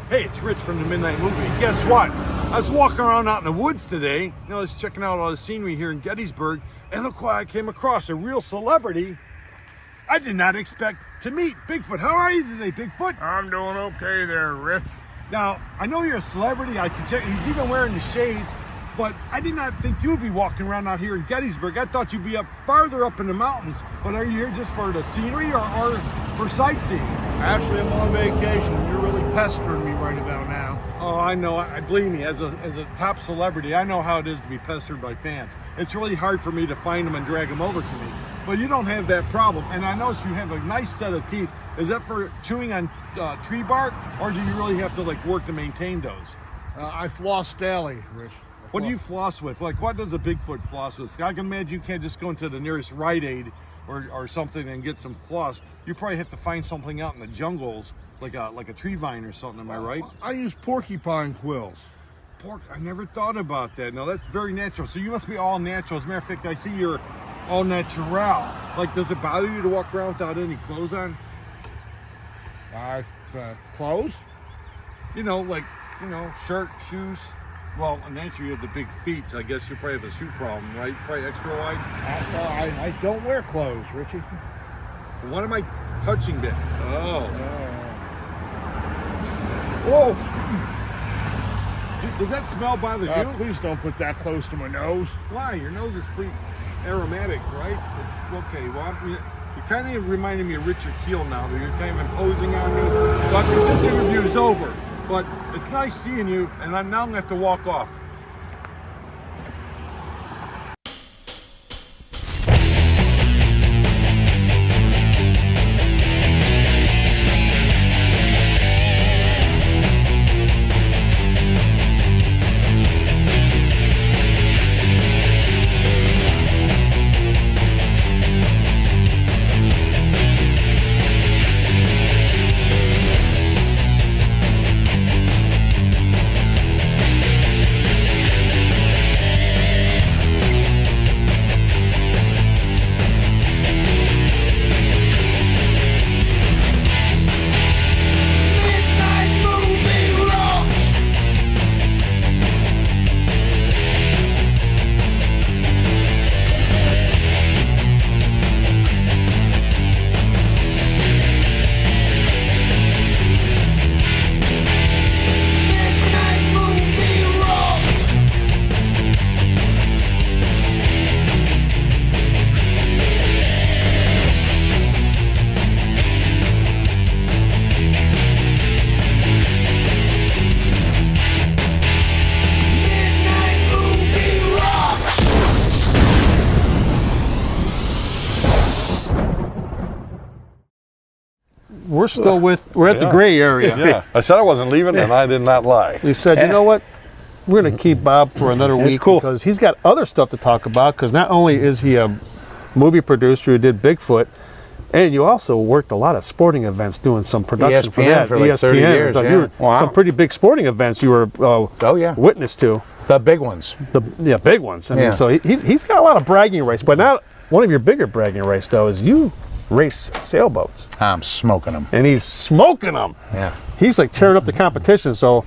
Hey, it's Rich from the Midnight Movie. Guess what? I was walking around out in the woods today. I was checking out all the scenery here in Gettysburg, and look what I came across, a real celebrity I did not expect to meet. Bigfoot. How are you today, Bigfoot? I'm doing okay there, Rich. Now, I know you're a celebrity. I can check. He's even wearing the shades, but I did not think you'd be walking around out here in Gettysburg. I thought you'd be up farther up in the mountains. But are you here just for the scenery or for sightseeing? Actually, I'm on vacation. You're really pestering me right about now. Oh, I know. I believe me, as a top celebrity, I know how it is to be pestered by fans. It's really hard for me to find them and drag them over to me. But you don't have that problem. And I notice you have a nice set of teeth. Is that for chewing on tree bark, or do you really have to work to maintain those? I floss daily, Rich. What do you floss with? What does a Bigfoot floss with? I can imagine you can't just go into the nearest Rite Aid or something and get some floss. You probably have to find something out in the jungles, like a tree vine or something. Am I right? I use porcupine quills. Pork? I never thought about that. No, that's very natural. So you must be all natural. As a matter of fact, I see you're all natural. Does it bother you to walk around without any clothes on? Clothes? Shirt, shoes. Well, naturally you have the big feet, so I guess you probably have a shoe problem, right? Probably extra wide. I don't wear clothes, Richie. What am I touching then? Oh. Whoa. Does that smell bother you? Please don't put that close to my nose. Why? Your nose is pretty aromatic, right? It's okay. Well, you're kind of reminding me of Richard Keel now. You're kind of imposing on me. So I think this interview is over. But it's nice seeing you, and now I'm going to have to walk off. We're at the gray area. Yeah, I said I wasn't leaving, and I did not lie. We said, you know what? We're going to keep Bob for another week because he's got other stuff to talk about. Because not only is he a movie producer who did Bigfoot, and you also worked a lot of sporting events doing some production for that. For like 30 years. So Yeah. Wow. Some pretty big sporting events you were witness to. The big ones. The big ones. I mean, so he's got a lot of bragging rights. But now one of your bigger bragging rights, though, is you race sailboats. I'm smoking them. And he's smoking them. Yeah. He's like tearing up the competition. So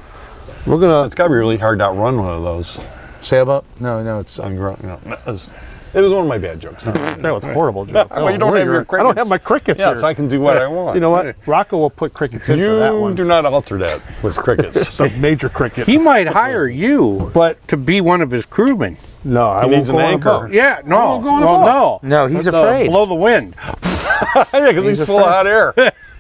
we're gonna. It's got to be really hard to outrun one of those. Sailboat? No, it's. It was one of my bad jokes. That was a horrible joke. Well, you don't have your crickets. I don't have my crickets here. Yes, I can do what I want. You know what? Rocco will put crickets in for that one. You do not alter that with crickets. Some major cricket. He might hire you, to be one of his crewmen. No, I won't go on a boat. Yeah, no. No, he's afraid. Blow the wind. Yeah, because he's full of hot air.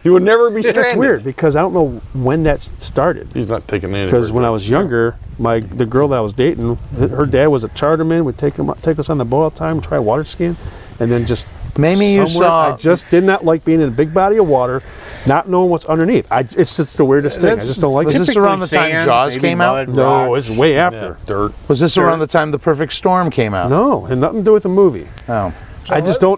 He would never be stranded. That's weird because I don't know when that started. He's not taking any. Because when I was younger, the girl that I was dating, her dad was a charterman. Would take us on the boat all the time, try water skiing, and then just maybe you saw. I just did not like being in a big body of water, not knowing what's underneath. It's just the weirdest thing. I just don't like it. Was this around the time Jaws came out? No, it's way after. Dirt. Was this around the time The Perfect Storm came out? No, had nothing to do with the movie. Oh. I just no.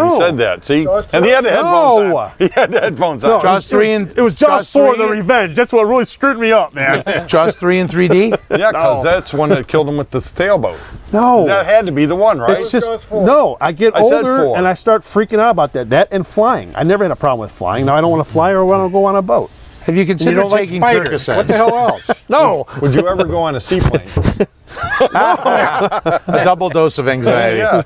He said that. See, and he had the headphones on. He had the headphones on. No, Jaws 3 and it was Jaws 4: The Revenge. That's what really screwed me up, man. Jaws 3 in 3D. Yeah, because that's one that killed him with the sailboat. No, that had to be the one, right? It's just no. I get older and I start freaking out about that. That and flying. I never had a problem with flying. Now I don't want to fly or want to go on a boat. Have you You considered don't like taking spiders. Percocets? What the hell else? No. Would you ever go on a seaplane? A double dose of anxiety. Yeah.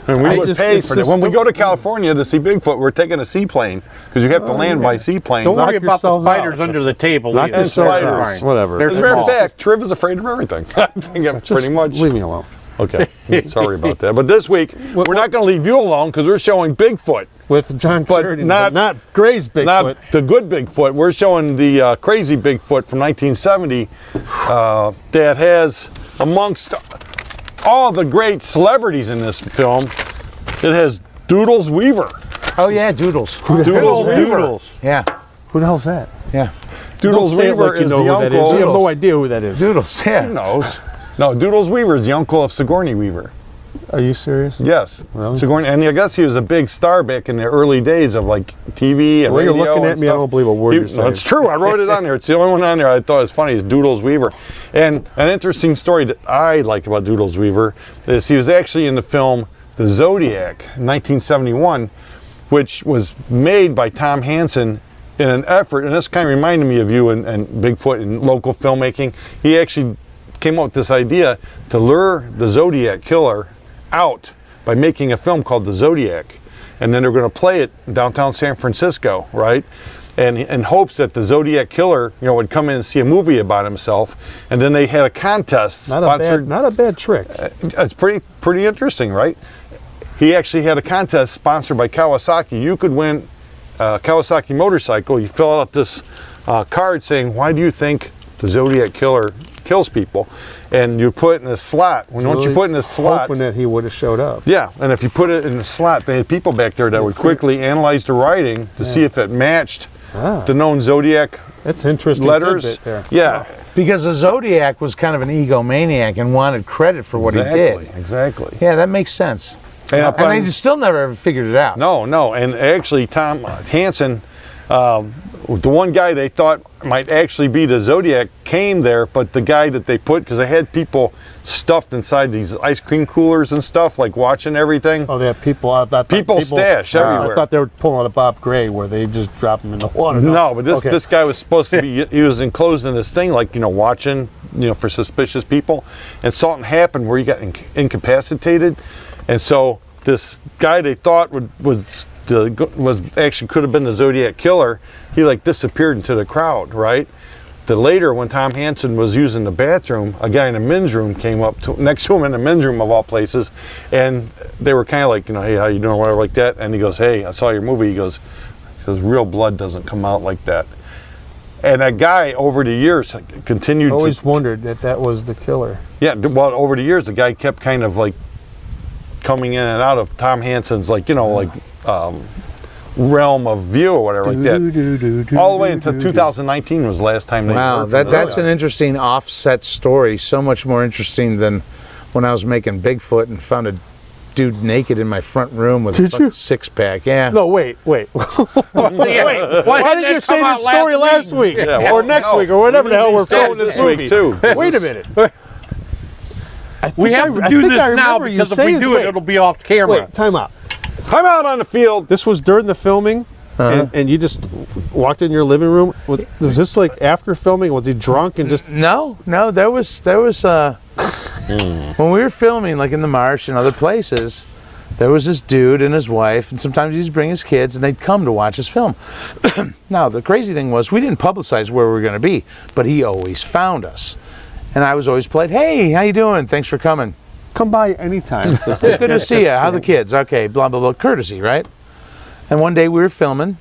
And we would just- pay it's for that. just When we the- go to California to see Bigfoot, we're taking a seaplane because you have to land by seaplane. Don't worry about the yourselves spiders out. under the table. Knock either. yourselves They're out. fine. Whatever. They're As a matter of small. fact, Triv is afraid of everything. I think I'm pretty much. Leave me alone. Okay. Sorry about that. But this week, we're not going to leave you alone because we're showing Bigfoot. With John But Curtin, not- Gray's Bigfoot. Not the good Bigfoot. We're showing the crazy Bigfoot from 1970 that has, amongst all the great celebrities in this film, it has Doodles Weaver. Oh yeah, Doodles. Doodles Weaver. Doodles. Yeah, Who the hell's that? yeah. Doodles Don't say it Weaver like you is know the who that is. uncle. You have no idea who that is. Doodles. Who Yeah. knows? No, Doodles Weaver is the uncle of Sigourney Weaver. Are you serious? Yes. Really? Sigourney, and I guess he was a big star back in the early days of like TV and The way you're radio looking and at me, I stuff. don't believe a word you're saying. No, it's true. I wrote it on there. It's the only one on there I thought was funny is Doodles Weaver. And an interesting story that I like about Doodles Weaver is he was actually in the film The Zodiac, 1971, which was made by Tom Hansen in an effort, and this kind of reminded me of you and Bigfoot and local filmmaking. He actually came up with this idea to lure the Zodiac killer out by making a film called The Zodiac. And then they're going to play it in downtown San Francisco, right? And in hopes that the Zodiac killer, would come in and see a movie about himself. And then they had a contest Not sponsored. a bad trick. It's pretty interesting, right? He actually had a contest sponsored by Kawasaki. You could win a Kawasaki motorcycle. You fill out this card saying, why do you think the Zodiac killer kills people? And you put it in a slot. Once you put it in a slot, hoping that he would have showed up. yeah, and if you put it in a slot, they had people back there that would quickly analyze the writing to see if it matched the known Zodiac That's interesting. letters. tidbit there. Yeah, Because the Zodiac was kind of an egomaniac and wanted credit for what he did. Exactly. Yeah, that makes sense. And And they just still never ever figured it out. No, and actually Tom Hansen, the one guy they thought might actually be the Zodiac came there, but the guy that they put, because they had people stuffed inside these ice cream coolers and stuff, like watching everything. Oh, they have people. I thought People stash everywhere. I thought they were pulling a Bob Gray where they just dropped them in the water. No, but Okay. this guy was supposed to be, he was enclosed in this thing, like, watching, for suspicious people. And something happened where he got incapacitated. And so this guy they thought was actually could have been the Zodiac killer, he like disappeared into the crowd, right? Then later, when Tom Hansen was using the bathroom, a guy in the men's room came up next to him in the men's room of all places, and they were kind of like, hey, how you doing, whatever, like that. And he goes, hey, I saw your movie. He goes, real blood doesn't come out like that. And that guy, over the years, continued I always to, wondered that was the killer. yeah, well, over the years, the guy kept kind of like coming in and out of Tom Hansen's, like, realm of view or whatever like that. All the way until 2019 was the last time they Wow, heard from the that's guy. an interesting offset story. So much more interesting than when I was making Bigfoot and found a dude naked in my front room with a Did you? six-pack. Yeah. No, wait. Why Why did you say this story last week? Yeah, well, or next no, week, or whatever the hell we're started filming this this week, movie? too. Wait a minute. We have to do this now because if we do it, it'll be off camera. Wait, time out. Time out on the field. This was during the filming, and you just walked in your living room. Was this like after filming? Was he drunk and just? No, there was when we were filming, like in the Marsh and other places, there was this dude and his wife, and sometimes he'd bring his kids, and they'd come to watch his film. Now, the crazy thing was, we didn't publicize where we were going to be, but he always found us. And I was always played, hey, how you doing? Thanks for coming. Come by anytime. It's good to see you. How the kids? Okay, blah, blah, blah. Courtesy, right? And one day we were filming,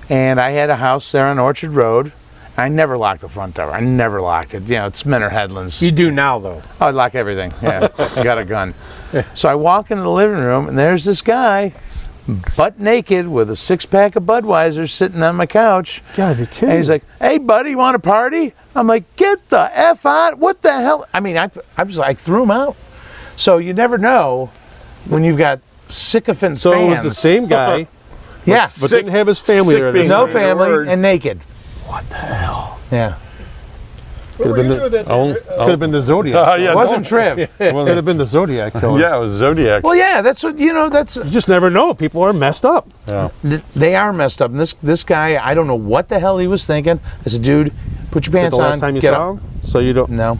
and I had a house there on Orchard Road. I never locked the front door. I never locked it. It's men or headlands. You do now, though. I lock everything. Yeah, I got a gun. So I walk into the living room, and there's this guy, butt naked, with a six-pack of Budweiser sitting on my couch. Gotta be kidding. And he's like, hey, buddy, you want a party? I'm like, get the F out. What the hell? I mean, I was like, threw him out. So you never know when you've got sycophant So fans. it was the same guy, Yeah. but didn't have his family there. being No the family word. and naked. What the hell? Yeah. Could have been the Zodiac. Yeah, It wasn't Trev. Could have been the Zodiac killer. Yeah, it was Zodiac. Well, yeah, that's what, that's... You just never know. People are messed up. Yeah. They are messed up. And this guy, I don't know what the hell he was thinking. I said, dude, put your Is it pants the on. last time you get saw up. him? So you don't... No.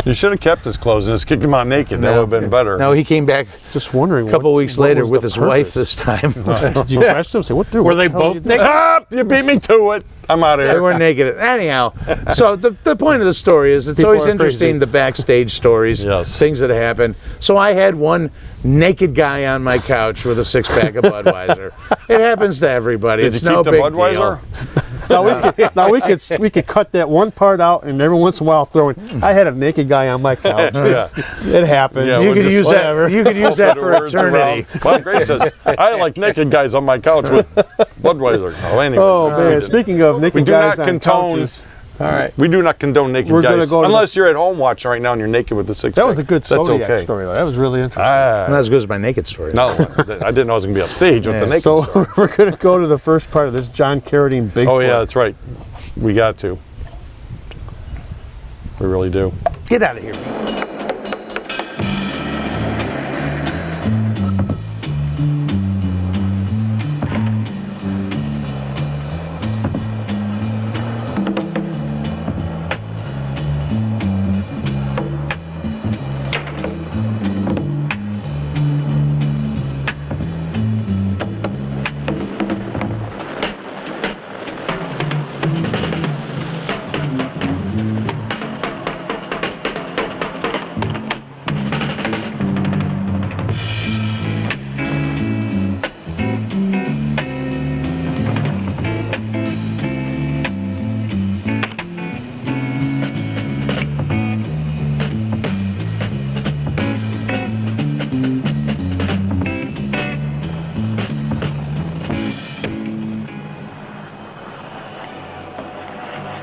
You should have kept his clothes and just kicked him out naked. That would have been better. No, he came back Just wondering. a couple weeks later was with the his wife purpose? this time. Did you question him? Say, what the Were they the hell both you doing?" naked? Ah, you beat me to it. I'm out of They here. were naked. Anyhow, so the point of the story is it's People always are interesting, crazy. the backstage stories, Yes. things that happen. So I had one naked guy on my couch with a 6-pack of Budweiser. It happens to everybody. Did It's you no keep the big Budweiser? deal. Now we could cut that one part out and every once in a while throw in. I had a naked guy on my couch. Yeah. It happens. Yeah, You we'll could just- use whatever. that. You could use that for Words eternity. around. Well, Grace says, I like naked guys on my couch with Budweiser. Oh, anyway. Oh man! Speaking of naked We do guys not on condone- couches, All right. We do not condone naked We're gonna guys. go to Unless the- you're at home watching right now and you're naked with the 6-pack. that was a good That's Zodiac okay. story. Though. That was really interesting. Ah, Not as good as my naked story. no, I didn't know I was going to be upstage with Yeah. the naked So story. we're gonna go to the first part of this John Carradine Bigfoot. Oh, yeah, that's right. We got to. We really do. Get out of here, Pete.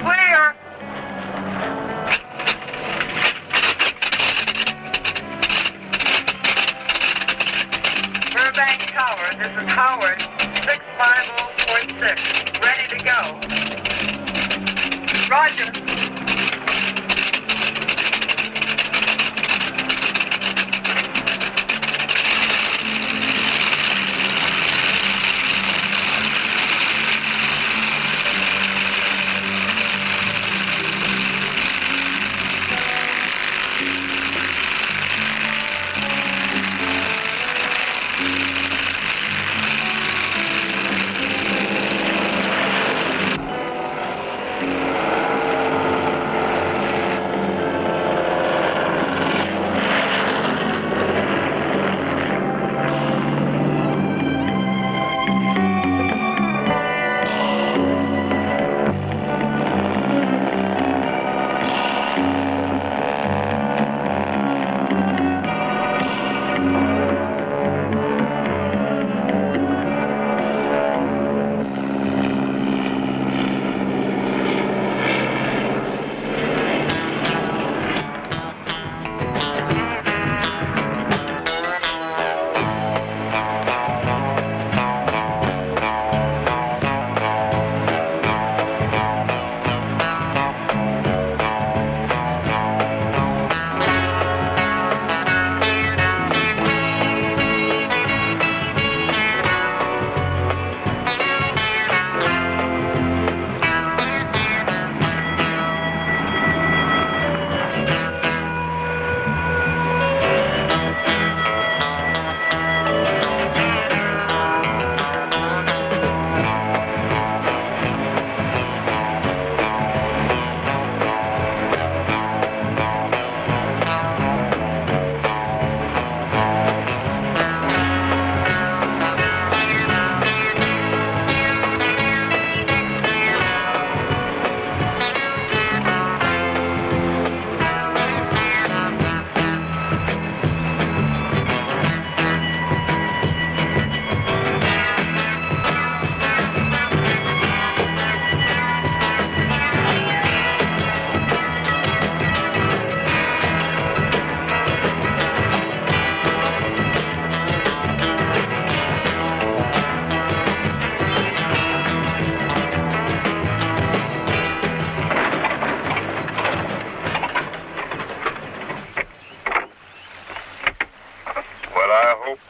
Clear. Burbank Tower, this is Howard, 650.6, ready to go. Roger.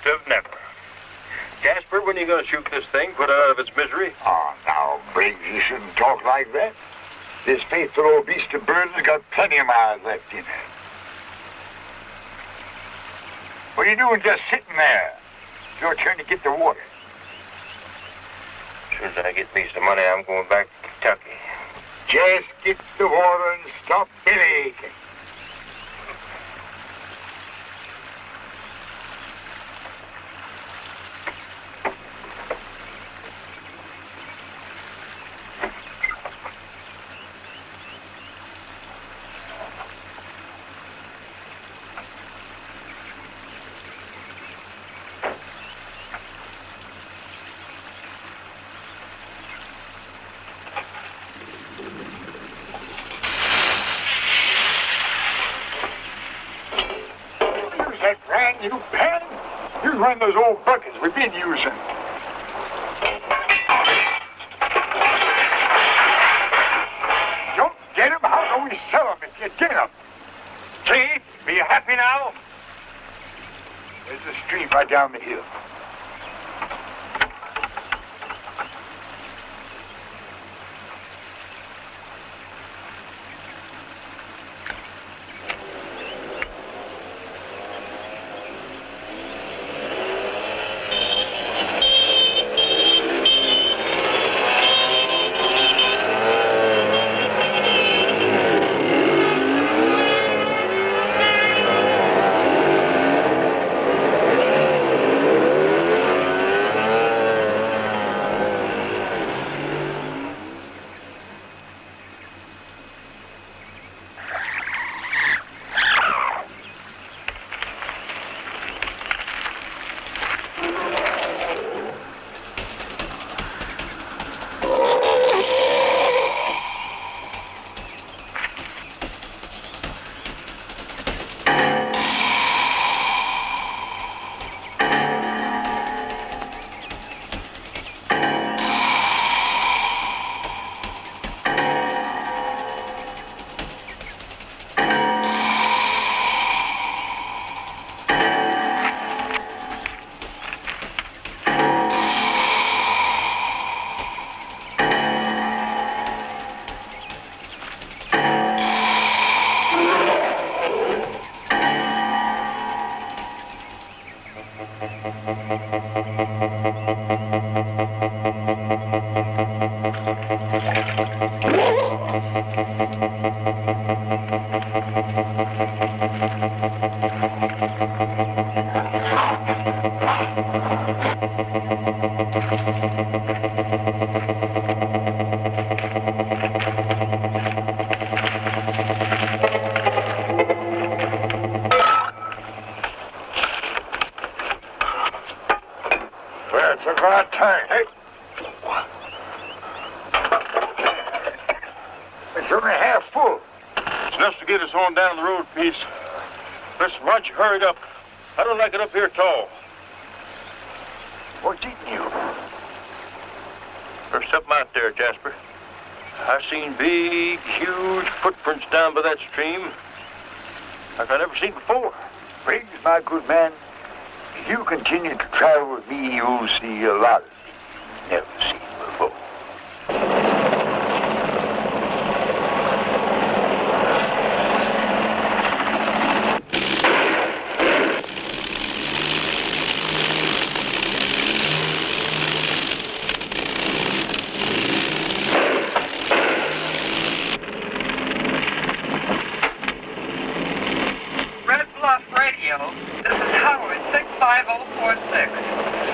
of never. Jasper, when are you going to shoot this thing, put it out of its misery? Oh, now, Briggs, you shouldn't talk like that. This faithful old beast of burden has got plenty of miles left in her. What are you doing just sitting there? It's your turn to get the water. As soon as I get me some money, I'm going back to Kentucky. Just get the water and stop belly aching. You pen? Here's one of those old buckets we've been using. Don't get them? How can we sell them if you get them? See? Be you happy now? There's a stream right down the hill. It's about time. Hey. It's only half full. It's enough to get us on down the road, Peace. Listen, why don't you hurry it up? I don't like it up here at all. What's eating you? There's something out there, Jasper. I seen big, huge footprints down by that stream like I never seen before. Briggs, my good man, if you continue to travel with me, you'll see a lot of things never seen before.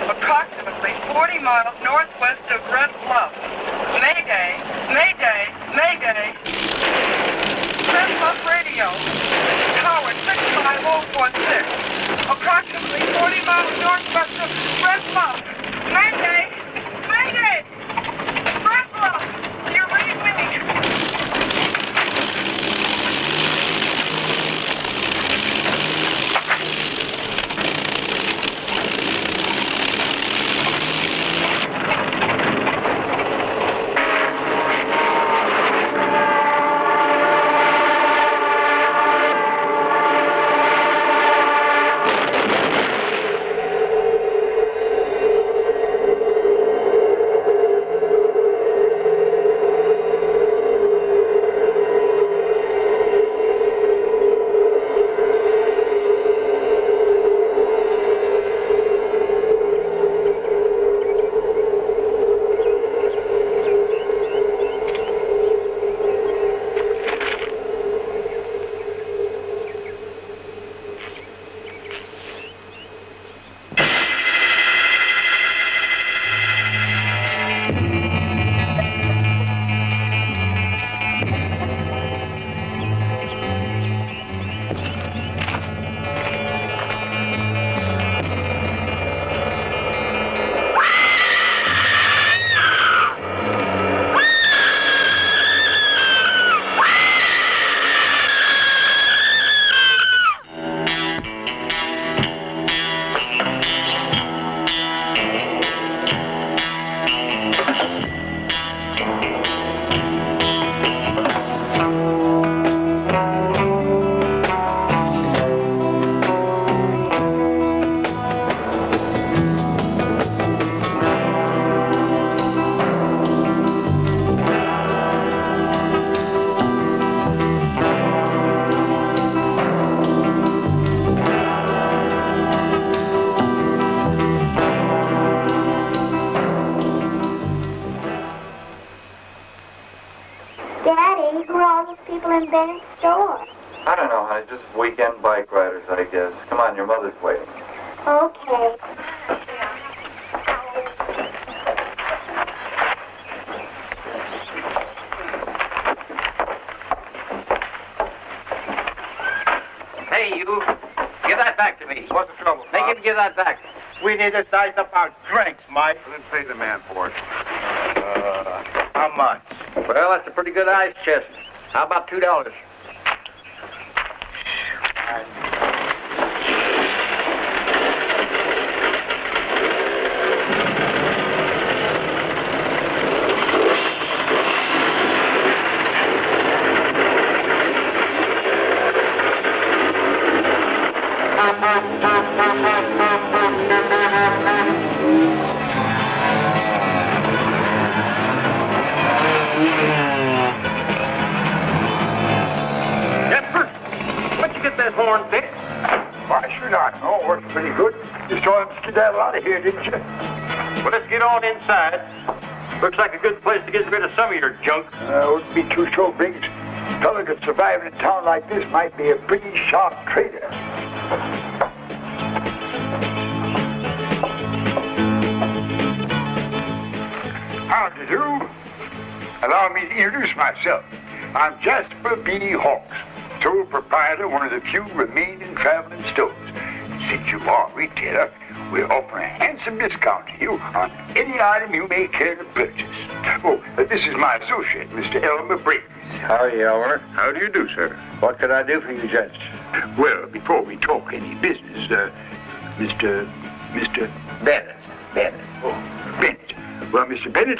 Approximately 40 miles northwest of Red Bluff. Mayday, Mayday, Mayday. Red Bluff Radio. Tower 65046. Approximately 40 miles northwest of Red Bluff. Mayday, Mayday. Red Bluff, you read me? that in store? I don't know, honey. Just weekend bike riders, I guess. Come on, your mother's waiting. Okay. Hey, you. Give that back to me. What's the trouble, Make Bob? him give that back. We need to size up our drinks, Mike. Let's pay the man for it. How much? Well, that's a pretty good ice chest. How about $2? Horn fixed? Why, should I know? Works pretty good. You saw him skedaddle out of here, didn't you? Well, let's get on inside. Looks like a good place to get rid of some of your junk. Wouldn't be too sure, Biggs. Fella could survive in a town like this might be a pretty sharp trader. How do you do? Allow me to introduce myself. I'm Jasper B. Hawks, sole proprietor of one of the few remaining traveling stores. Since you are a retailer, we're offering a handsome discount to you on any item you may care to purchase. Oh, this is my associate, Mr. Elmer Briggs. How are you, Elmer? How do you do, sir? What could I do for you, gents? Well, before we talk any business, Mr. Bennett. Oh, Bennett. Well, Mr. Bennett,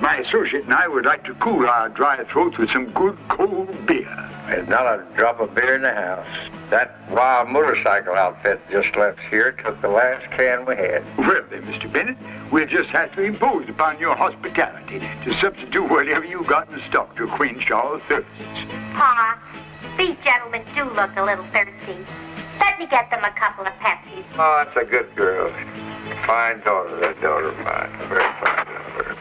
my associate and I would like to cool our dry throats with some good cold beer. There's not a drop of beer in the house. That wild motorcycle outfit just left here took the last can we had. Well, then, Mr. Bennett, we'll just have to impose upon your hospitality to substitute whatever you got in stock to quench our thirsts. Pa, these gentlemen do look a little thirsty. Let me get them a couple of Pepsis. Oh, that's a good girl. Fine daughter, that daughter of mine. Very fine daughter.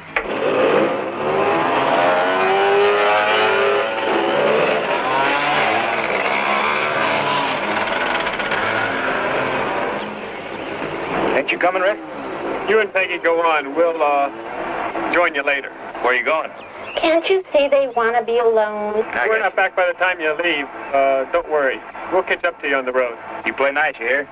Ain't you coming, Rick? You and Peggy go on. We'll join you later. Where are you going? Can't you see they want to be alone? We're not back by the time you leave. Don't worry. We'll catch up to you on the road. You play nice here.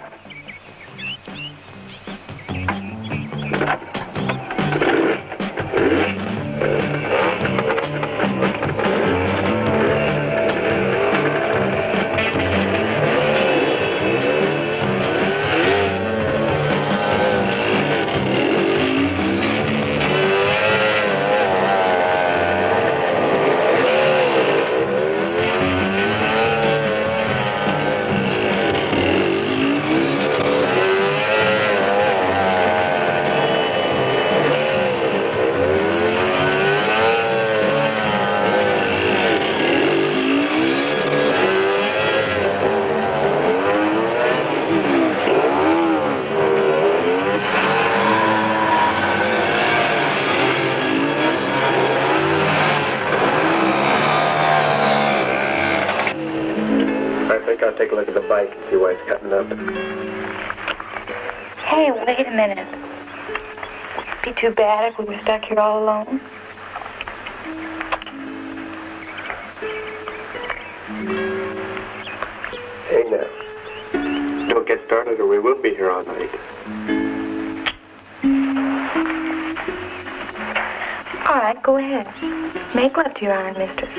I'll take a look at the bike and see why it's cutting up. Hey, wait a minute. Be too bad if we were stuck here all alone. Hey now. Don't get started or we will be here all night. All right, go ahead. Make love to your iron mistress.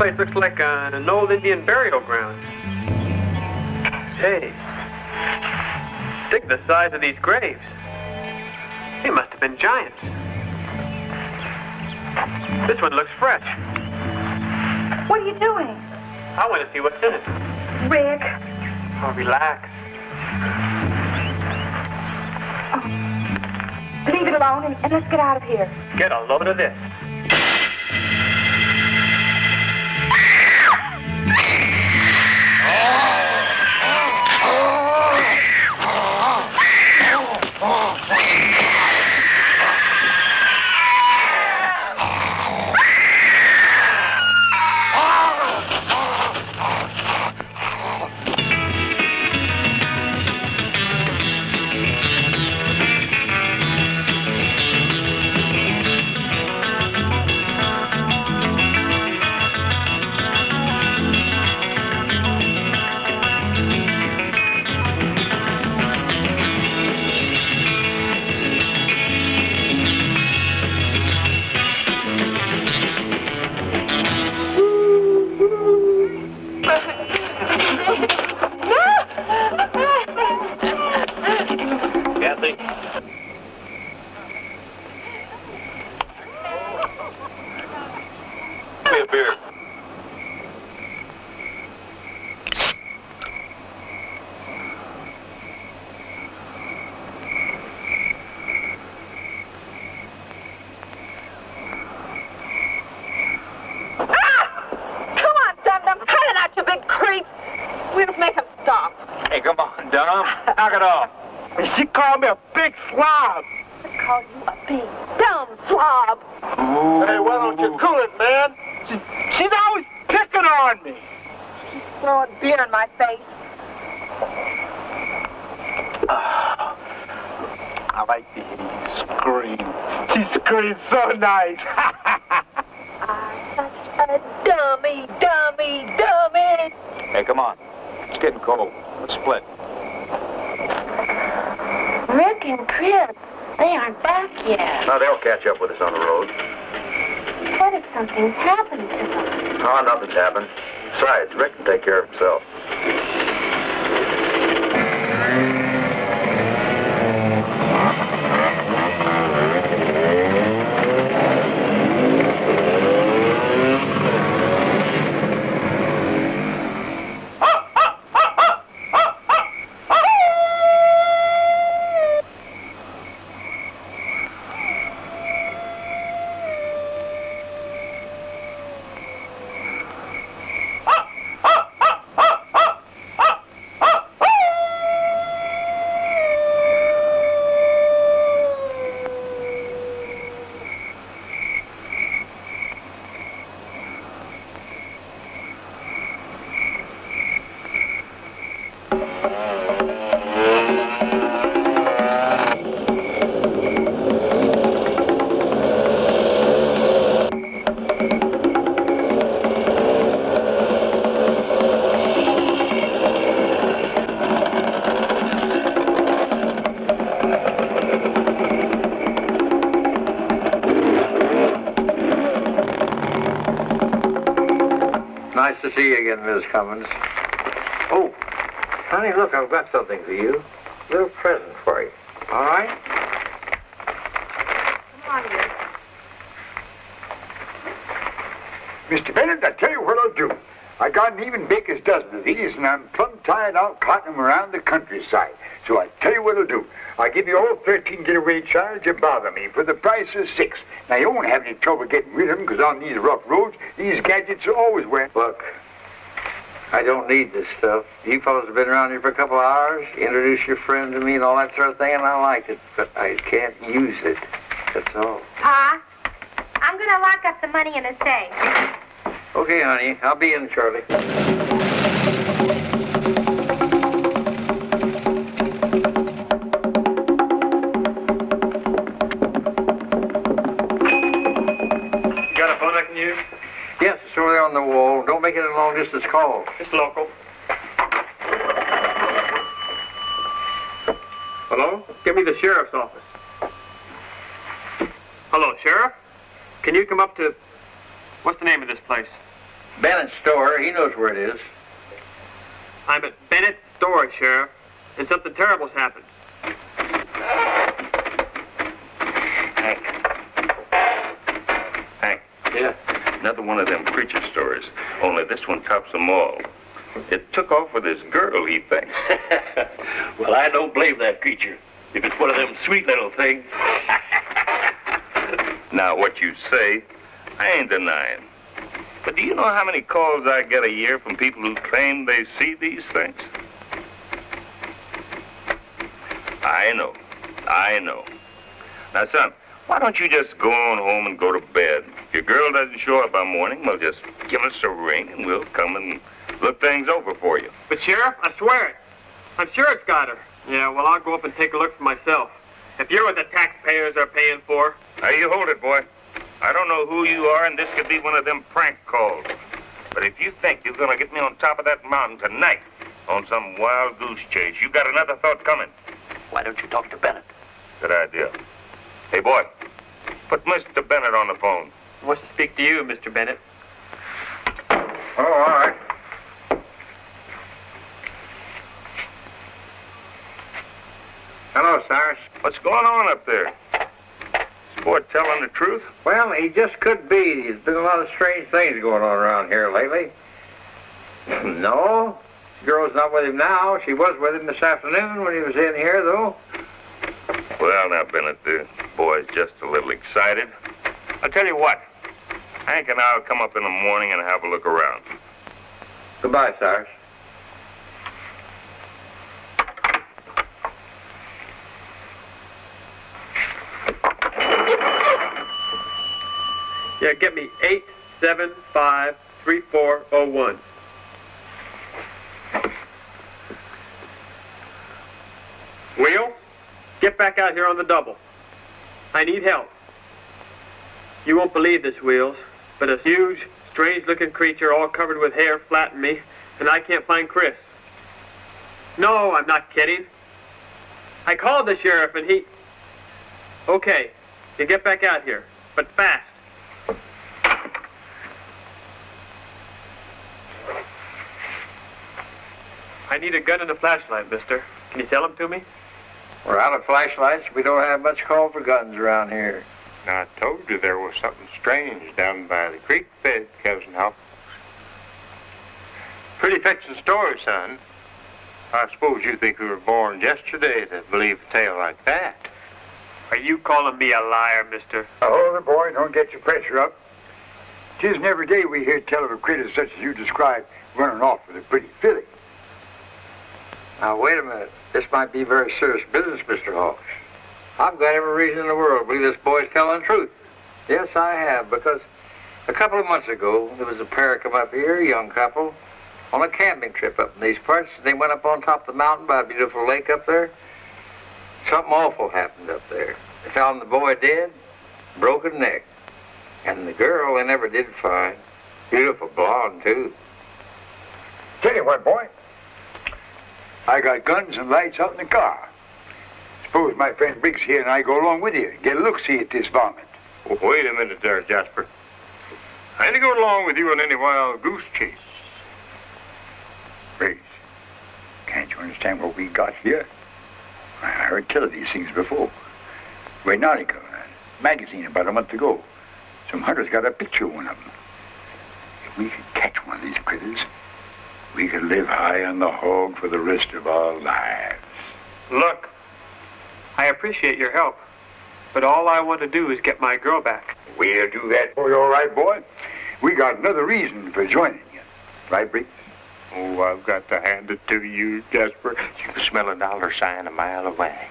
place looks like an old Indian burial ground. Hey, think of the size of these graves. They must have been giants. This one looks fresh. What are you doing? I want to see what's in it. Rick. Oh, relax. Oh. Leave it alone and let's get out of here. Get a load of this. Knock it off. She called me a big slob. I called you a big dumb slob. Ooh. Hey, why don't you cool it, man? She's always picking on me. She's throwing beer in my face. I like to hear you scream. She screams so nice. I'm such a dummy. Hey, come on. It's getting cold. Let's split. Rick and Chris, they aren't back yet. No, they'll catch up with us on the road. What if something's happened to them? Oh, nothing's happened. Besides, Rick can take care of himself. Nice to see you again, Miss Cummins. Oh, honey, look, I've got something for you. A little present for you. All right? Come on, Rick. Mr. Bennett, I tell you what I'll do. I got an even baker's dozen of these, and I'm plumb tired out carting them around the countryside. So I tell you what I'll do. I'll give you all 13 getaway charge to bother me for the price of 6. Now, you won't have any trouble getting rid of them, because on these rough roads, these gadgets are always wearing. Look, I don't need this stuff. You fellas have been around here for a couple of hours, introduce your friend to me and all that sort of thing, and I like it, but I can't use it. That's all. Pa, I'm going to lock up the money in the safe. Okay, honey. I'll be in shortly. Yes, it's over there on the wall. Don't make it a long distance call. It's local. Hello? Give me the sheriff's office. Hello, Sheriff? Can you come up to... What's the name of this place? Bennett's store. He knows where it is. I'm at Bennett's store, Sheriff, and something terrible's happened. Hank. Yeah? Another one of them preacher stories, only this one tops them all. It took off with this girl, he thinks. Well, I don't blame that creature. If it's one of them sweet little things. Now, what you say, I ain't denying. But do you know how many calls I get a year from people who claim they see these things? I know. Now, son, why don't you just go on home and go to bed? If your girl doesn't show up by morning, well, just give us a ring and we'll come and look things over for you. But, Sheriff, I swear it. I'm sure it's got her. Yeah, well, I'll go up and take a look for myself. If you're what the taxpayers are paying for. Now, you hold it, boy. I don't know who you are, and this could be one of them prank calls. But if you think you're going to get me on top of that mountain tonight on some wild goose chase, you got another thought coming. Why don't you talk to Bennett? Good idea. Hey, boy, put Mr. Bennett on the phone. He wants to speak to you, Mr. Bennett. Oh, all right. Hello, Cyrus. What's going on up there? Is boy telling the truth? Well, he just could be. There's been a lot of strange things going on around here lately. No, the girl's not with him now. She was with him this afternoon when he was in here, though. Well, now, Bennett, the boy's just a little excited. I'll tell you what. Hank and I'll come up in the morning and have a look around. Goodbye, Cyrus. Yeah, get me 875-3401. Wheel, get back out here on the double. I need help. You won't believe this, Wheels, but a huge, strange-looking creature all covered with hair flattened me, and I can't find Chris. No, I'm not kidding. I called the sheriff, and he... Okay, you get back out here, but fast. I need a gun and a flashlight, mister. Can you tell them to me? We're out of flashlights. We don't have much call for guns around here. I told you there was something strange down by the creek bed, Cousin Hawk. Pretty fixing story, son. I suppose you think we were born yesterday to believe a tale like that. Are you calling me a liar, mister? Oh, the boy, don't get your pressure up. 'Tisn't every day we hear tell of a critter such as you describe running off with a pretty filly. Now, wait a minute. This might be very serious business, Mr. Hawks. I've got every reason in the world to believe this boy's telling the truth. Yes, I have, because a couple of months ago, there was a pair come up here, a young couple, on a camping trip up in these parts. They went up on top of the mountain by a beautiful lake up there. Something awful happened up there. They found the boy dead, broken neck. And the girl they never did find. Beautiful blonde, too. Tell you what, boy. I got guns and lights out in the car. Suppose my friend Briggs here and I go along with you. Get a look-see at this varmint. Well, wait a minute there, Jasper. I ain't going along with you on any wild goose chase. Briggs, can't you understand what we got here? I heard tell of these things before. Read an article, a magazine about a month ago. Some hunters got a picture of one of them. If we could catch one of these critters, we could live high on the hog for the rest of our lives. Look, I appreciate your help, but all I want to do is get my girl back. We'll do that for you, all right, boy. We got another reason for joining you. Right, Briggs? Oh, I've got to hand it to you, Jasper. You can smell a dollar sign a mile away.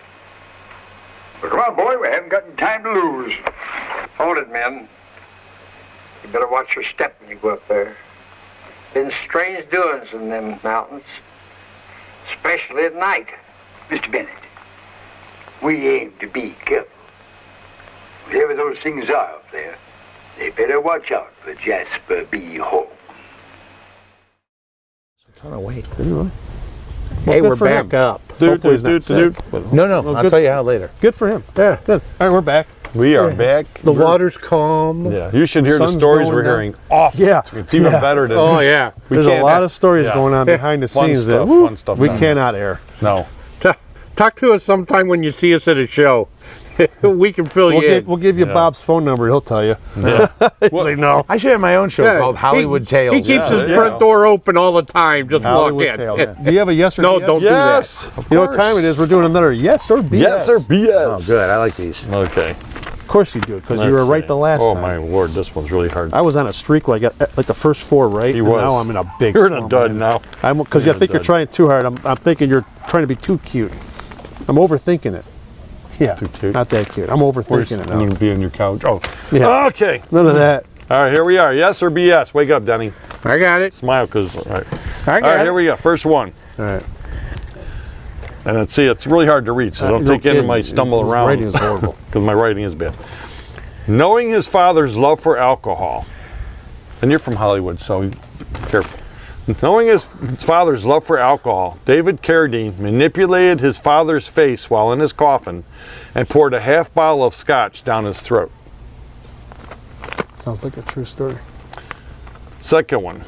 Well, come on, boy. We haven't got time to lose. Hold it, men. You better watch your step when you go up there. Been strange doings in them mountains, especially at night. Mr. Bennett, we aim to be careful. Whatever those things are up there, they better watch out for Jasper B. Hawks. A ton of weight. Did he really? Hey, good we're for back him. up. Hopefully he's not sick, but- No, Well, I'll good. tell you how later. Good for him. Yeah. Good. All right, we're back. We are back. The water's calm. Yeah, you should hear the Sun's stories going we're down. hearing. Oh, Yeah. it's even better than. Oh, yeah. There's a lot of stories going on behind the Fun scenes stuff, that fun stuff we done. cannot air. No. Talk to us sometime when you see us at a show. We can fill you in. We'll give you Bob's phone number. He'll tell you. Yeah. He's like, no. I should have my own show called Hollywood Tales. He keeps his front door open all the time. Just Hollywood walk in. Tales. Do you have a yes or No, BS? don't Yes. do that. You know what time it is? We're doing another yes or BS. Yes or BS. Oh, good. I like these. Okay. Of course you do, because you Let's were right see. the last Oh time. my lord, this one's really hard. I was on a streak like the first 4 right, and was. now I'm in a big You're in a slump, dud man. now. Because You're I in a think you're dud. trying too hard. I'm thinking you're trying to be too cute. I'm overthinking it. Yeah, Too cute. not that cute. I'm overthinking it You now. can be on your couch. Oh. Yeah. Okay. None of that. All right, here we are. Yes or BS? Wake up, Denny. I got it. Smile, because all right. I All got right, it. here we go. First one. All right. And it's really hard to read, so don't No take into kidding. my stumble His around. writing is horrible. Because my writing is bad. Knowing his father's love for alcohol, and you're from Hollywood, so be careful. Knowing his father's love for alcohol, David Carradine manipulated his father's face while in his coffin and poured a half bottle of scotch down his throat. Sounds like a true story. Second one.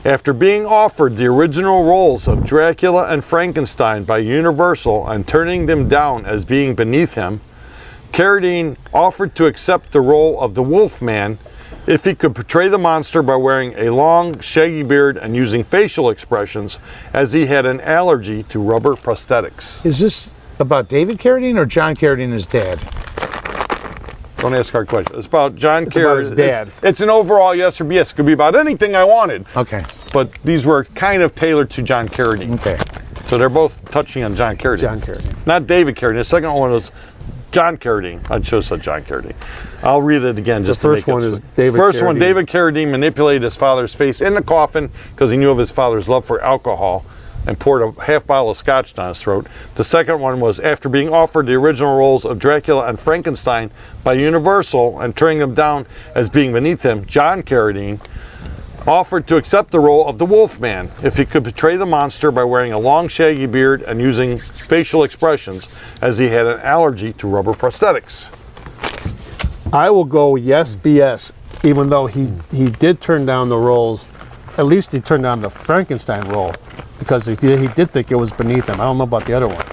After being offered the original roles of Dracula and Frankenstein by Universal and turning them down as being beneath him, Carradine offered to accept the role of the Wolfman if he could portray the monster by wearing a long, shaggy beard and using facial expressions, as he had an allergy to rubber prosthetics. Is this about David Carradine or John Carradine, his dad? Don't ask hard questions. It's about John Carradine. about his dad. It's an overall yes or BS. It could be about anything I wanted. Okay. But these were kind of tailored to John Carradine. Okay. So they're both touching on John Carradine. John Carradine. Not David Carradine. The second one was John Carradine. I should have said John Carradine. I'll read it again just The first to make one it is so- David First one, Carradine. David Carradine manipulated his father's face in the coffin because he knew of his father's love for alcohol and poured a half bottle of scotch down his throat. The second one was after being offered the original roles of Dracula and Frankenstein by Universal and turning them down as being beneath him, John Carradine offered to accept the role of the Wolfman if he could portray the monster by wearing a long shaggy beard and using facial expressions, as he had an allergy to rubber prosthetics. I will go yes, BS, even though he did turn down the roles. At least he turned down the Frankenstein role because he did think it was beneath him. I don't know about the other one.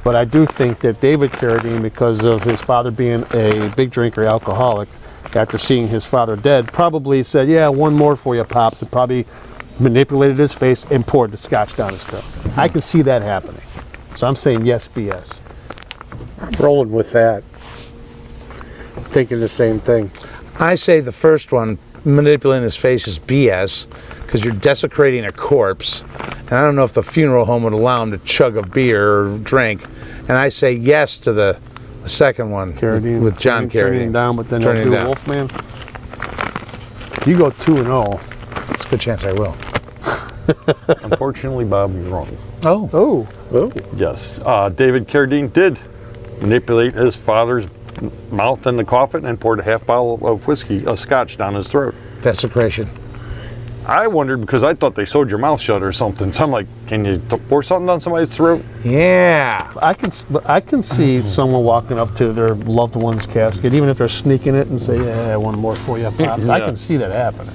But I do think that David Carradine, because of his father being a big drinker, alcoholic, after seeing his father dead, probably said, yeah, one more for you, Pops, and probably manipulated his face and poured the scotch down his throat. I can see that happening. So I'm saying yes, BS. I'm rolling with that. Thinking the same thing. I say the first one, manipulating his face, is BS because you're desecrating a corpse. And I don't know if the funeral home would allow him to chug a beer or drink. And I say yes to the second one Carradine, with John turning Carradine. him down, but then Turning he'll do him a down. Wolfman. You go 2-0. It's a good chance I will. Unfortunately, Bob, you're wrong. Oh. Yes, David Carradine did manipulate his father's mouth in the coffin and poured a half bottle of whiskey, scotch, down his throat. Desecration. I wondered because I thought they sewed your mouth shut or something. So I'm like, can you pour something down somebody's throat? Yeah. I can see someone walking up to their loved one's casket, even if they're sneaking it, and say, yeah, one more for you, Pops. I can see that happening.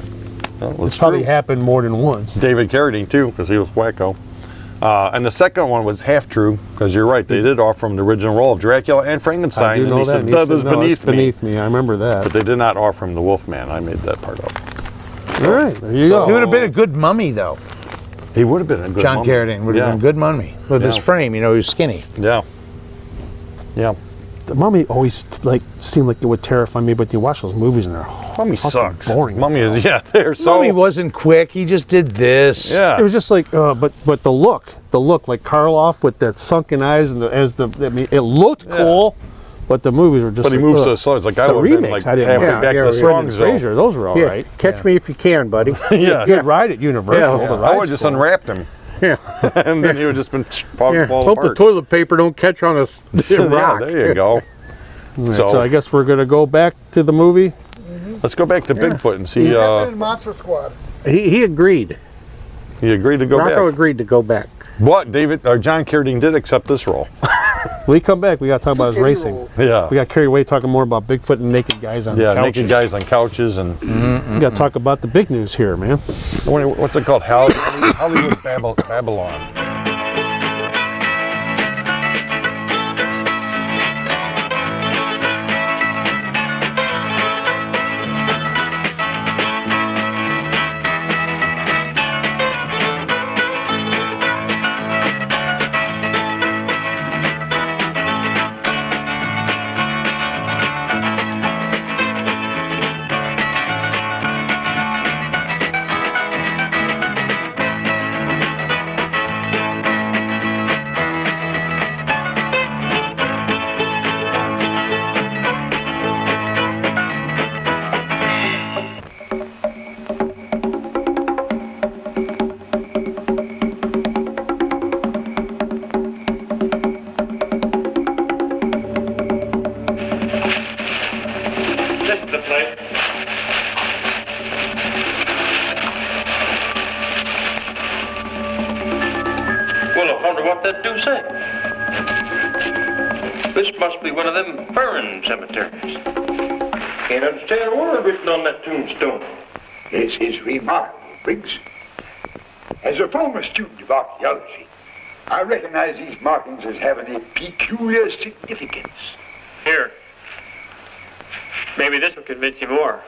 Well, It's probably happened more than once. David Carradine too, because he was wacko. And the second one was half true, because you're right. They did offer him the original role of Dracula and Frankenstein. I do know and he that. said, and he that said, is no, it's beneath me. me. I remember that. But they did not offer him the Wolfman. I made that part up. All right, there you go. He would have been a good mummy, though. He would have been a good John mummy. Carradine would have been a good mummy. With his frame, you know, he was skinny. Yeah. Yeah. The Mummy always seemed like it would terrify me, but you watch those movies and they're Mummy fucking sucks. boring. Mummy is, they're so. Mummy wasn't quick. He just did this. Yeah. It was just like, but the look, like Karloff with that sunken eyes and it looked cool, but the movies were just. But he like, moves so slow. It's like I the would have been remakes, like I didn't halfway like. back to Brendan Strongsville. Fraser, those were all right. Catch me if you can, buddy. Yeah. Good ride at Universal. Yeah. The I ride's would have just cool. unwrapped him. Yeah. And then he would have just been fall Hope the apart. toilet paper don't catch on a rock. Yeah, there you go. All right, so I guess we're gonna go back to the movie. Let's go back to Bigfoot and see. Monster Squad. He agreed. He agreed to go Rocco back. agreed to go back. What John Carradine did accept this role. When we come back, we got to talk about his racing. Yeah. We got carried away talking more about Bigfoot and naked guys on couches. Naked guys on couches and. We got to talk about the big news here, man. What's it called? Hollywood Babylon. This must be one of them fern cemeteries. Can't understand a word written on that tombstone. This is remarkable, Briggs. As a former student of archaeology, I recognize these markings as having a peculiar significance. Here. Maybe this will convince you more.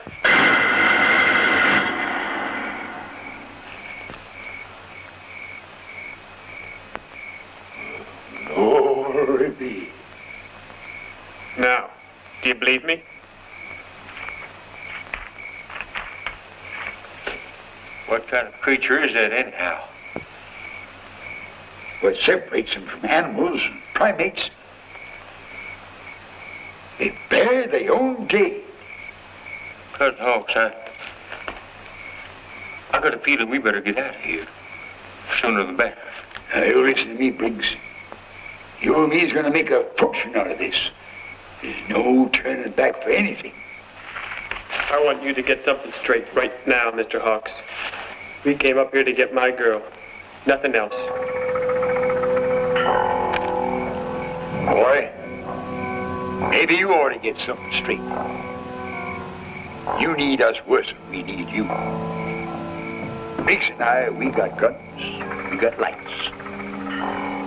Glory be. Now, do you believe me? What kind of creature is that anyhow? What separates them from animals and primates, they bear their own day. Cousin Hawks, I got a feeling we better get out of here. Sooner the better. Now, you listen to me, Briggs. You and me's gonna make a fortune out of this. There's no turning back for anything. I want you to get something straight right now, Mr. Hawks. We came up here to get my girl. Nothing else. Boy, maybe you ought to get something straight. You need us worse than we need you. Briggs and I, we got guns. We got lights.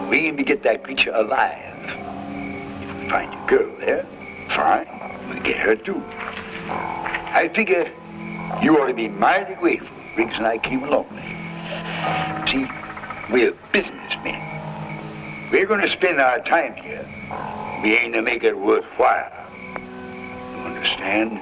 We aim to get that creature alive. If we find a girl there, fine. We'll get her too. I figure you ought to be mighty grateful Briggs and I came along. See, we're businessmen. We're going to spend our time here. We aim to make it worthwhile. You understand?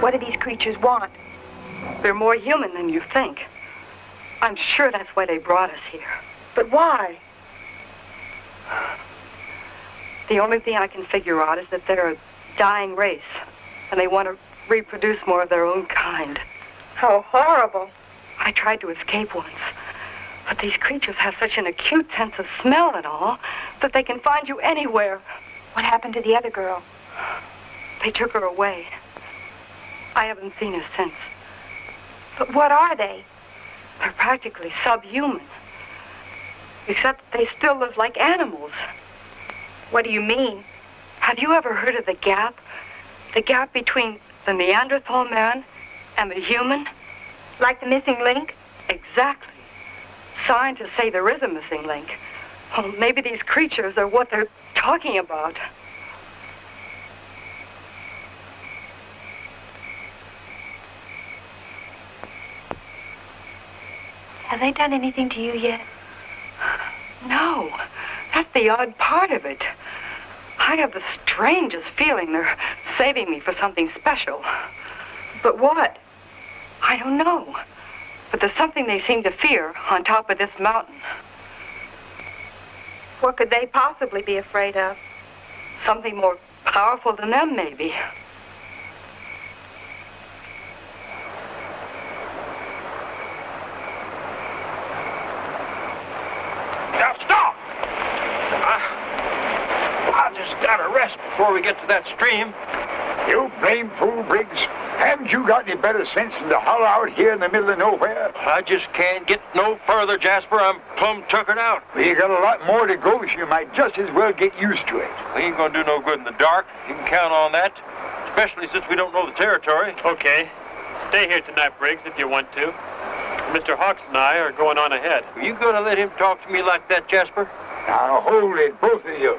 What do these creatures want? They're more human than you think. I'm sure that's why they brought us here. But why? The only thing I can figure out is that they're a dying race, and they want to reproduce more of their own kind. How horrible. I tried to escape once, but these creatures have such an acute sense of smell and all that they can find you anywhere. What happened to the other girl? They took her away. I haven't seen her since. But what are they? They're practically subhuman, except that they still live like animals. What do you mean? Have you ever heard of the gap? The gap between the Neanderthal man and the human? Like the missing link? Exactly. Scientists say there is a missing link. Well, maybe these creatures are what they're talking about. Have they done anything to you yet? No, that's the odd part of it. I have the strangest feeling they're saving me for something special. But what? I don't know. But there's something they seem to fear on top of this mountain. What could they possibly be afraid of? Something more powerful than them, maybe. Now stop! I just gotta rest before we get to that stream. You blame fool, Briggs. Haven't you got any better sense than to holler out here in the middle of nowhere? I just can't get no further, Jasper. I'm plumb tuckered out. Well, you got a lot more to go, so you might just as well get used to it. We ain't gonna do no good in the dark. You can count on that. Especially since we don't know the territory. Okay. Stay here tonight, Briggs, if you want to. Mr. Hawks and I are going on ahead. Are you gonna let him talk to me like that, Jasper? Now, hold it, both of you.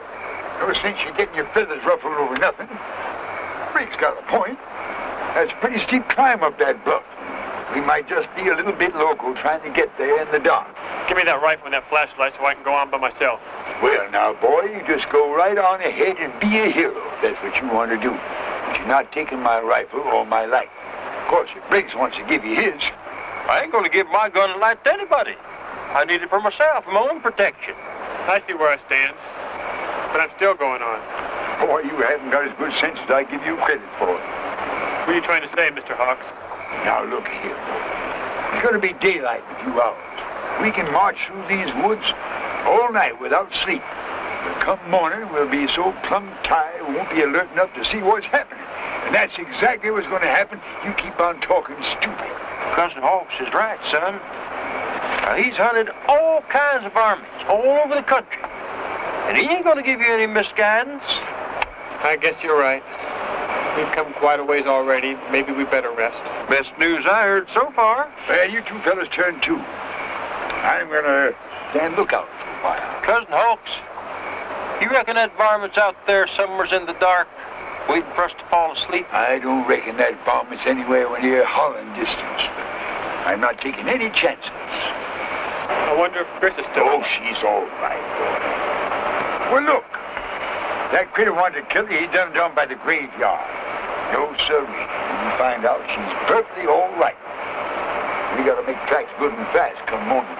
No sense you getting your feathers ruffled over nothing. Briggs got a point. That's a pretty steep climb up that bluff. We might just be a little bit local trying to get there in the dark. Give me that rifle and that flashlight so I can go on by myself. Well, now, boy, you just go right on ahead and be a hero. That's what you want to do. But you're not taking my rifle or my light. Of course, if Briggs wants to give you his. I ain't gonna give my gun and light to anybody. I need it for myself, my own protection. I see where I stand, but I'm still going on. Boy, you haven't got as good sense as I give you credit for. What are you trying to say, Mr. Hawks? Now, look here. It's going to be daylight in a few hours. We can march through these woods all night without sleep. But come morning, we'll be so plumb tired we won't be alert enough to see what's happening. And that's exactly what's going to happen. You keep on talking stupid. Cousin Hawks is right, son. Now, he's hunted all kinds of varmints all over the country. And he ain't going to give you any misguidance. I guess you're right. We've come quite a ways already. Maybe we better rest. Best news I heard so far. Well, you two fellas turn too. I'm going to stand lookout for a while. Cousin Hawks, you reckon that varmint's out there somewheres in the dark, waiting for us to fall asleep? I don't reckon that varmint's anywhere near hollering distance. But I'm not taking any chances. I wonder if Chris is still... Oh, she's all right. Well, look. That critter wanted to kill you. He done it down by the graveyard. No, sir. When we find out she's perfectly all right. We got to make tracks good and fast come morning.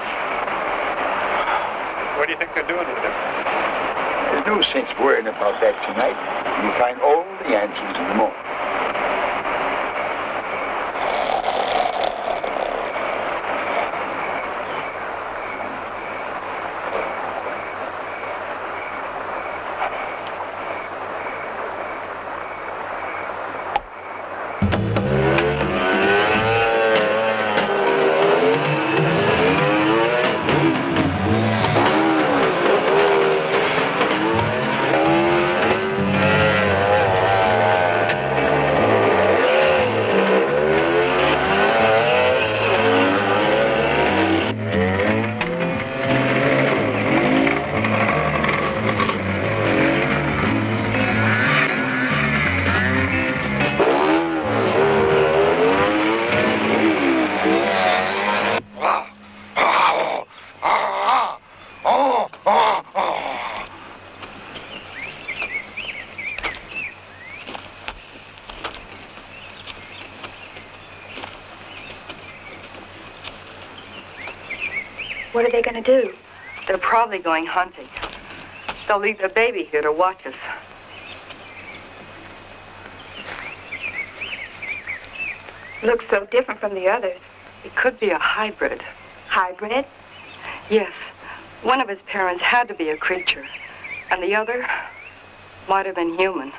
What do you think they're doing with him? There's no sense worrying about that tonight. We'll find all the answers in the morning. What are they going to do? They're probably going hunting. They'll leave their baby here to watch us. Looks so different from the others. It could be a hybrid. Hybrid? Yes. One of his parents had to be a creature, and the other might have been human.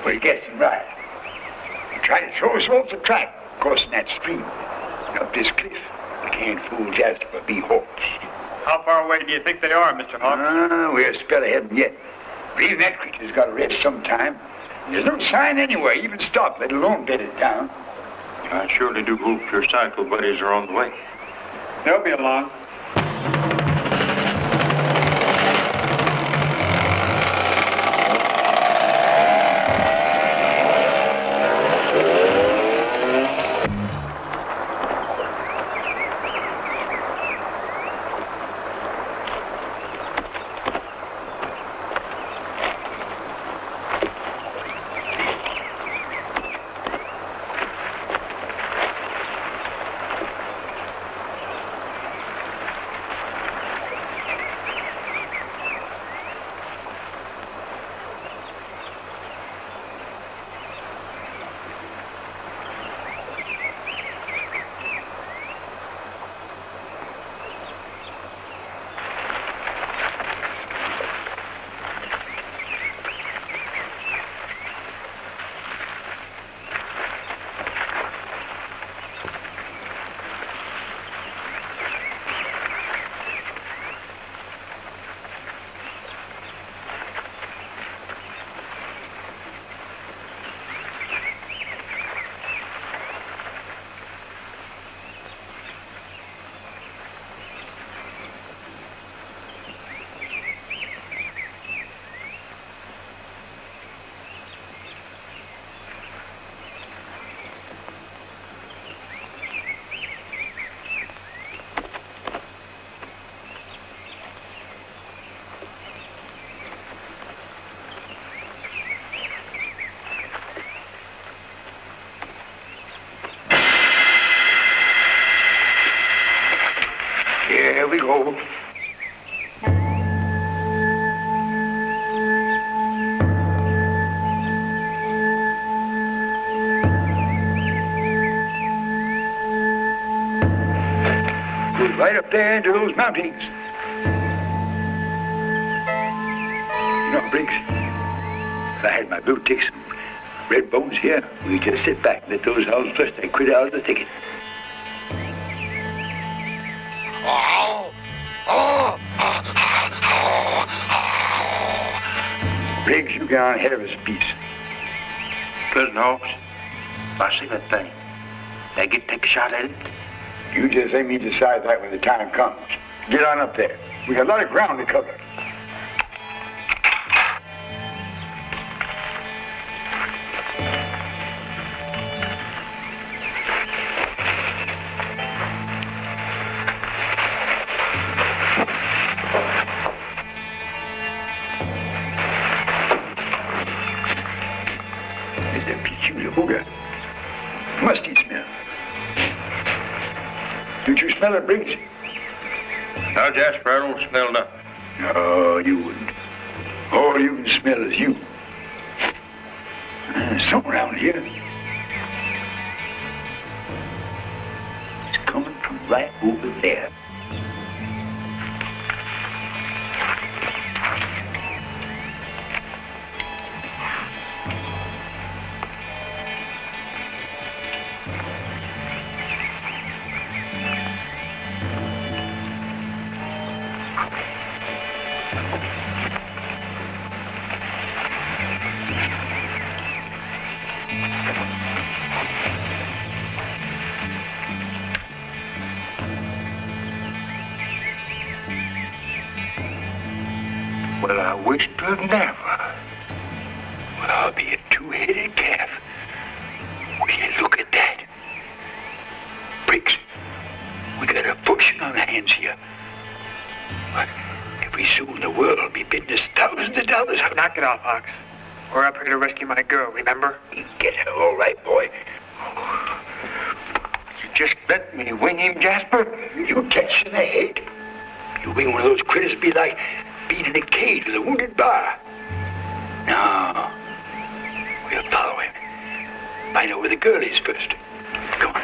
Well, you're guessing right. I'm trying to throw us off the track, crossing that stream. And up this cliff. I can't fool Jasper B. Hawks. How far away do you think they are, Mr. Hawks? We're a spell ahead of them yet. But even that creature's got to rest sometime. There's no sign anywhere, even stop, let alone bed it down. I surely do hope your cycle buddies are on the way. They'll be along. Here we go. Goes right up there into those mountains. You know, Briggs, if I had my blue ticks and red bones here, we just sit back and let those owls flush that critter out of the thicket. Briggs, you get on ahead of us a piece. Pleasant Hawks, if I see that thing, I get to take a shot at it? You just let me decide that when the time comes. Get on up there. We got a lot of ground to cover. Musty smell. Don't you smell it, Briggs? No, Jasper, I don't smell nothing. No, you wouldn't. All you can smell is you. Something around here. It's coming from right over there. Well, I wish to never. Well, I'll be a two-headed calf. Will you look at that? Briggs, we got a fortune on our hands here. But every soon the world will be bidding us thousands of dollars. Knock it off, Hawks. We're up here to rescue my girl, remember? Get her all right, boy. You just let me wing him, Jasper? You catch in the head. You wing one of those critters be like being in a cage with a wounded bar. No. We'll follow him. Find out where the girl is first. Come on.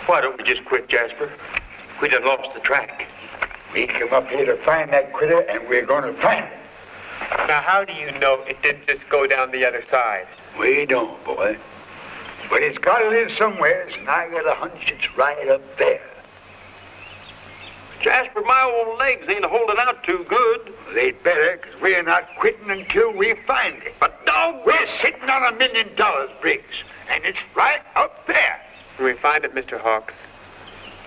Why don't we just quit, Jasper? We done lost the track. We come up here to find that critter, and we're going to find him. Now, how do you know it didn't just go down the other side? We don't, boy. But it's got to live somewhere, and I got a hunch it's right up there. Jasper, my old legs ain't holding out too good. They'd better, because we're not quitting until we find it. But dog, we're sitting on $1 million, Briggs, and it's right up there. When we find it, Mr. Hawks,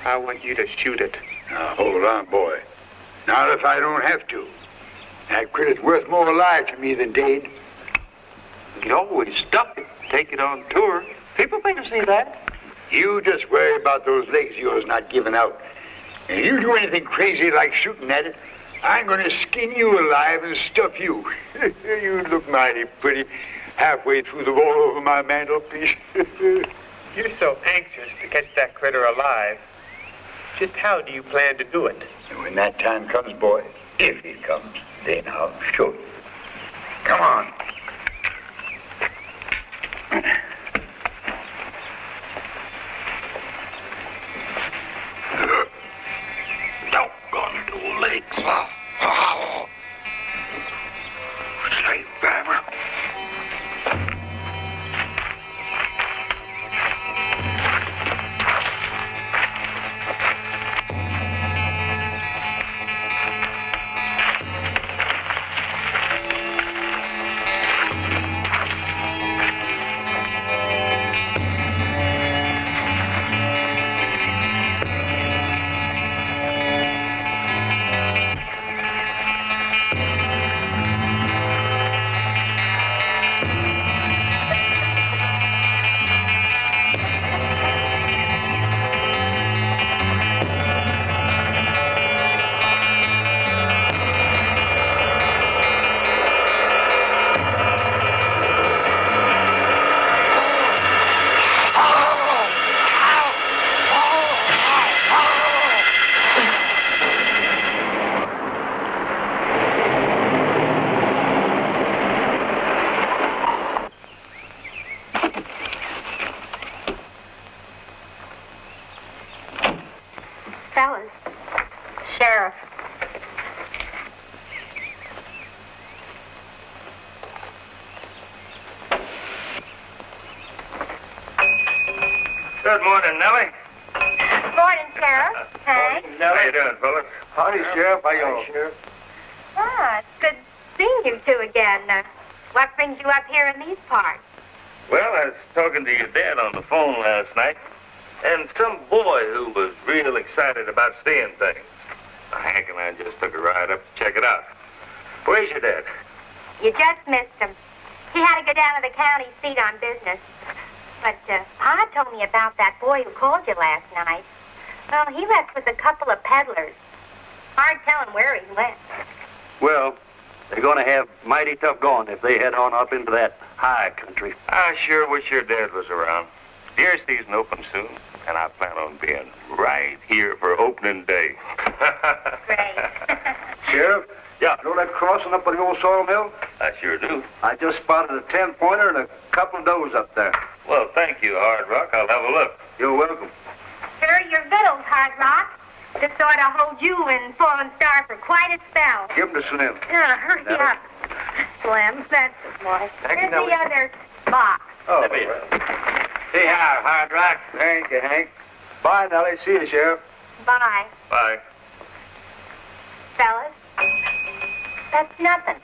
I want you to shoot it. Now, hold on, boy. Not if I don't have to. That critter's worth more alive to me than dead. You can always stuff it, take it on tour. People pay to see that. You just worry about those legs of yours not giving out. And you do anything crazy like shooting at it, I'm going to skin you alive and stuff you. You look mighty pretty halfway through the wall over my mantelpiece. You're so anxious to catch that critter alive. Just how do you plan to do it? And when that time comes, boy, if it comes, then I'll show you. Come on. Doggone two legs. Slave driver. Fellas. Sheriff. Good morning, Nellie. Morning, Sheriff. Hank. How you doing, fellas? Howdy, Sheriff. How you doing, Sheriff? Ah, it's good seeing you two again. What brings you up here in these parts? Well, I was talking to your dad on the phone last night, and some boy who was real excited about seeing things. Hank and I just took a ride up to check it out. Where's your dad? You just missed him. He had to go down to the county seat on business. But Pa told me about that boy who called you last night. Well, he left with a couple of peddlers. Hard telling where he went. Well, they're going to have mighty tough going if they head on up into that high country. I sure wish your dad was around. Deer season opens soon, and I plan on being right here for opening day. Great. Sheriff? Yeah. You know that crossing up on the old sawmill? I sure do. I just spotted a 10-pointer and a couple of does up there. Well, thank you, Hard Rock. I'll have a look. You're welcome. Here are your victuals, Hard Rock. This ought to hold you and Fallen Star for quite a spell. Give him to Slim. Yeah, hurry Nellie. up. Slim, that's the boy. Thank you, Here's the Nellie. other box. Oh, Let me- well. Say hi, Hard Rock. Thank you, Hank. Bye, Nellie. See you, Sheriff. Bye. Bye. Fellas, that's nothing.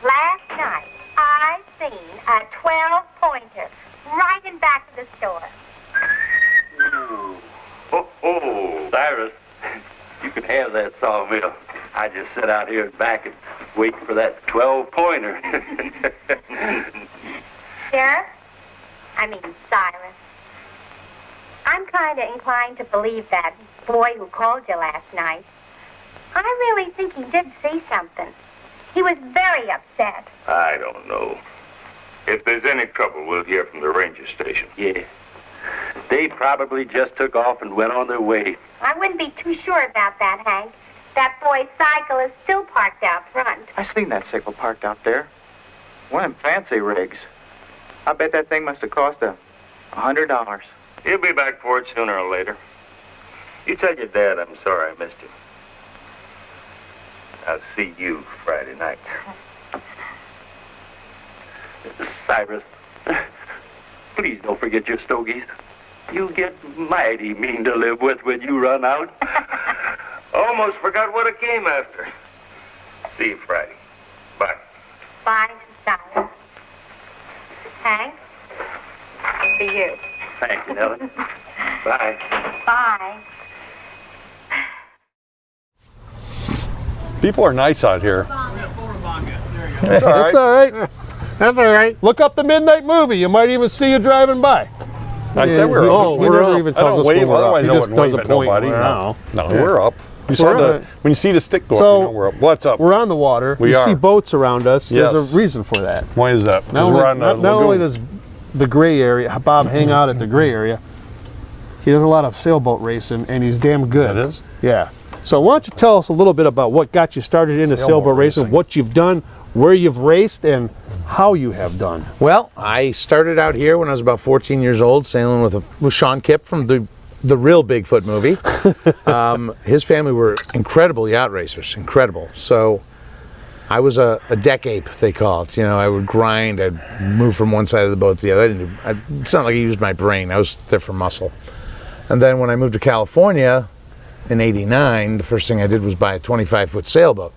Last night, I seen a 12-pointer right in back of the store. Oh, Cyrus, you can have that sawmill. I just sit out here in back and wait for that 12-pointer. Sheriff? I mean, Cyrus. I'm kind of inclined to believe that boy who called you last night. I really think he did see something. He was very upset. I don't know. If there's any trouble, we'll hear from the ranger station. Yeah. They probably just took off and went on their way. I wouldn't be too sure about that, Hank. That boy's cycle is still parked out front. I seen that cycle parked out there. One of them fancy rigs. I bet that thing must have cost $100. He'll be back for it sooner or later. You tell your dad I'm sorry I missed him. I'll see you Friday night. Cyrus, please don't forget your stogies. You'll get mighty mean to live with when you run out. Almost forgot what it came after. See you Friday. Bye. Bye, Cyrus. Hank? For you. Thank you, Nellie. Bye. Bye. People are nice out here. That's all right. That's all right. That's all right. Look up the Midnight Movie. You might even see you driving by. I said we're up. He never even tells us when we're up. He just does a point. No, we're up. You saw when you see the stick go up, you know we're up. What's up? We're on the water. We see boats around us. Yes. There's a reason for that. Why is that? Not only does the gray area, Bob hang out at the gray area, he does a lot of sailboat racing, and he's damn good. That is? Yeah. So why don't you tell us a little bit about what got you started into sailboat racing, what you've done, where you've raced, and how you have done. Well, I started out here when I was about 14 years old, sailing with Sean Kipp from the real Bigfoot movie. His family were incredible yacht racers, incredible. So I was a deck ape, they call it. You know, I would grind, I'd move from one side of the boat to the other. It's not like I used my brain, I was there for muscle. And then when I moved to California in '89, the first thing I did was buy a 25-foot sailboat.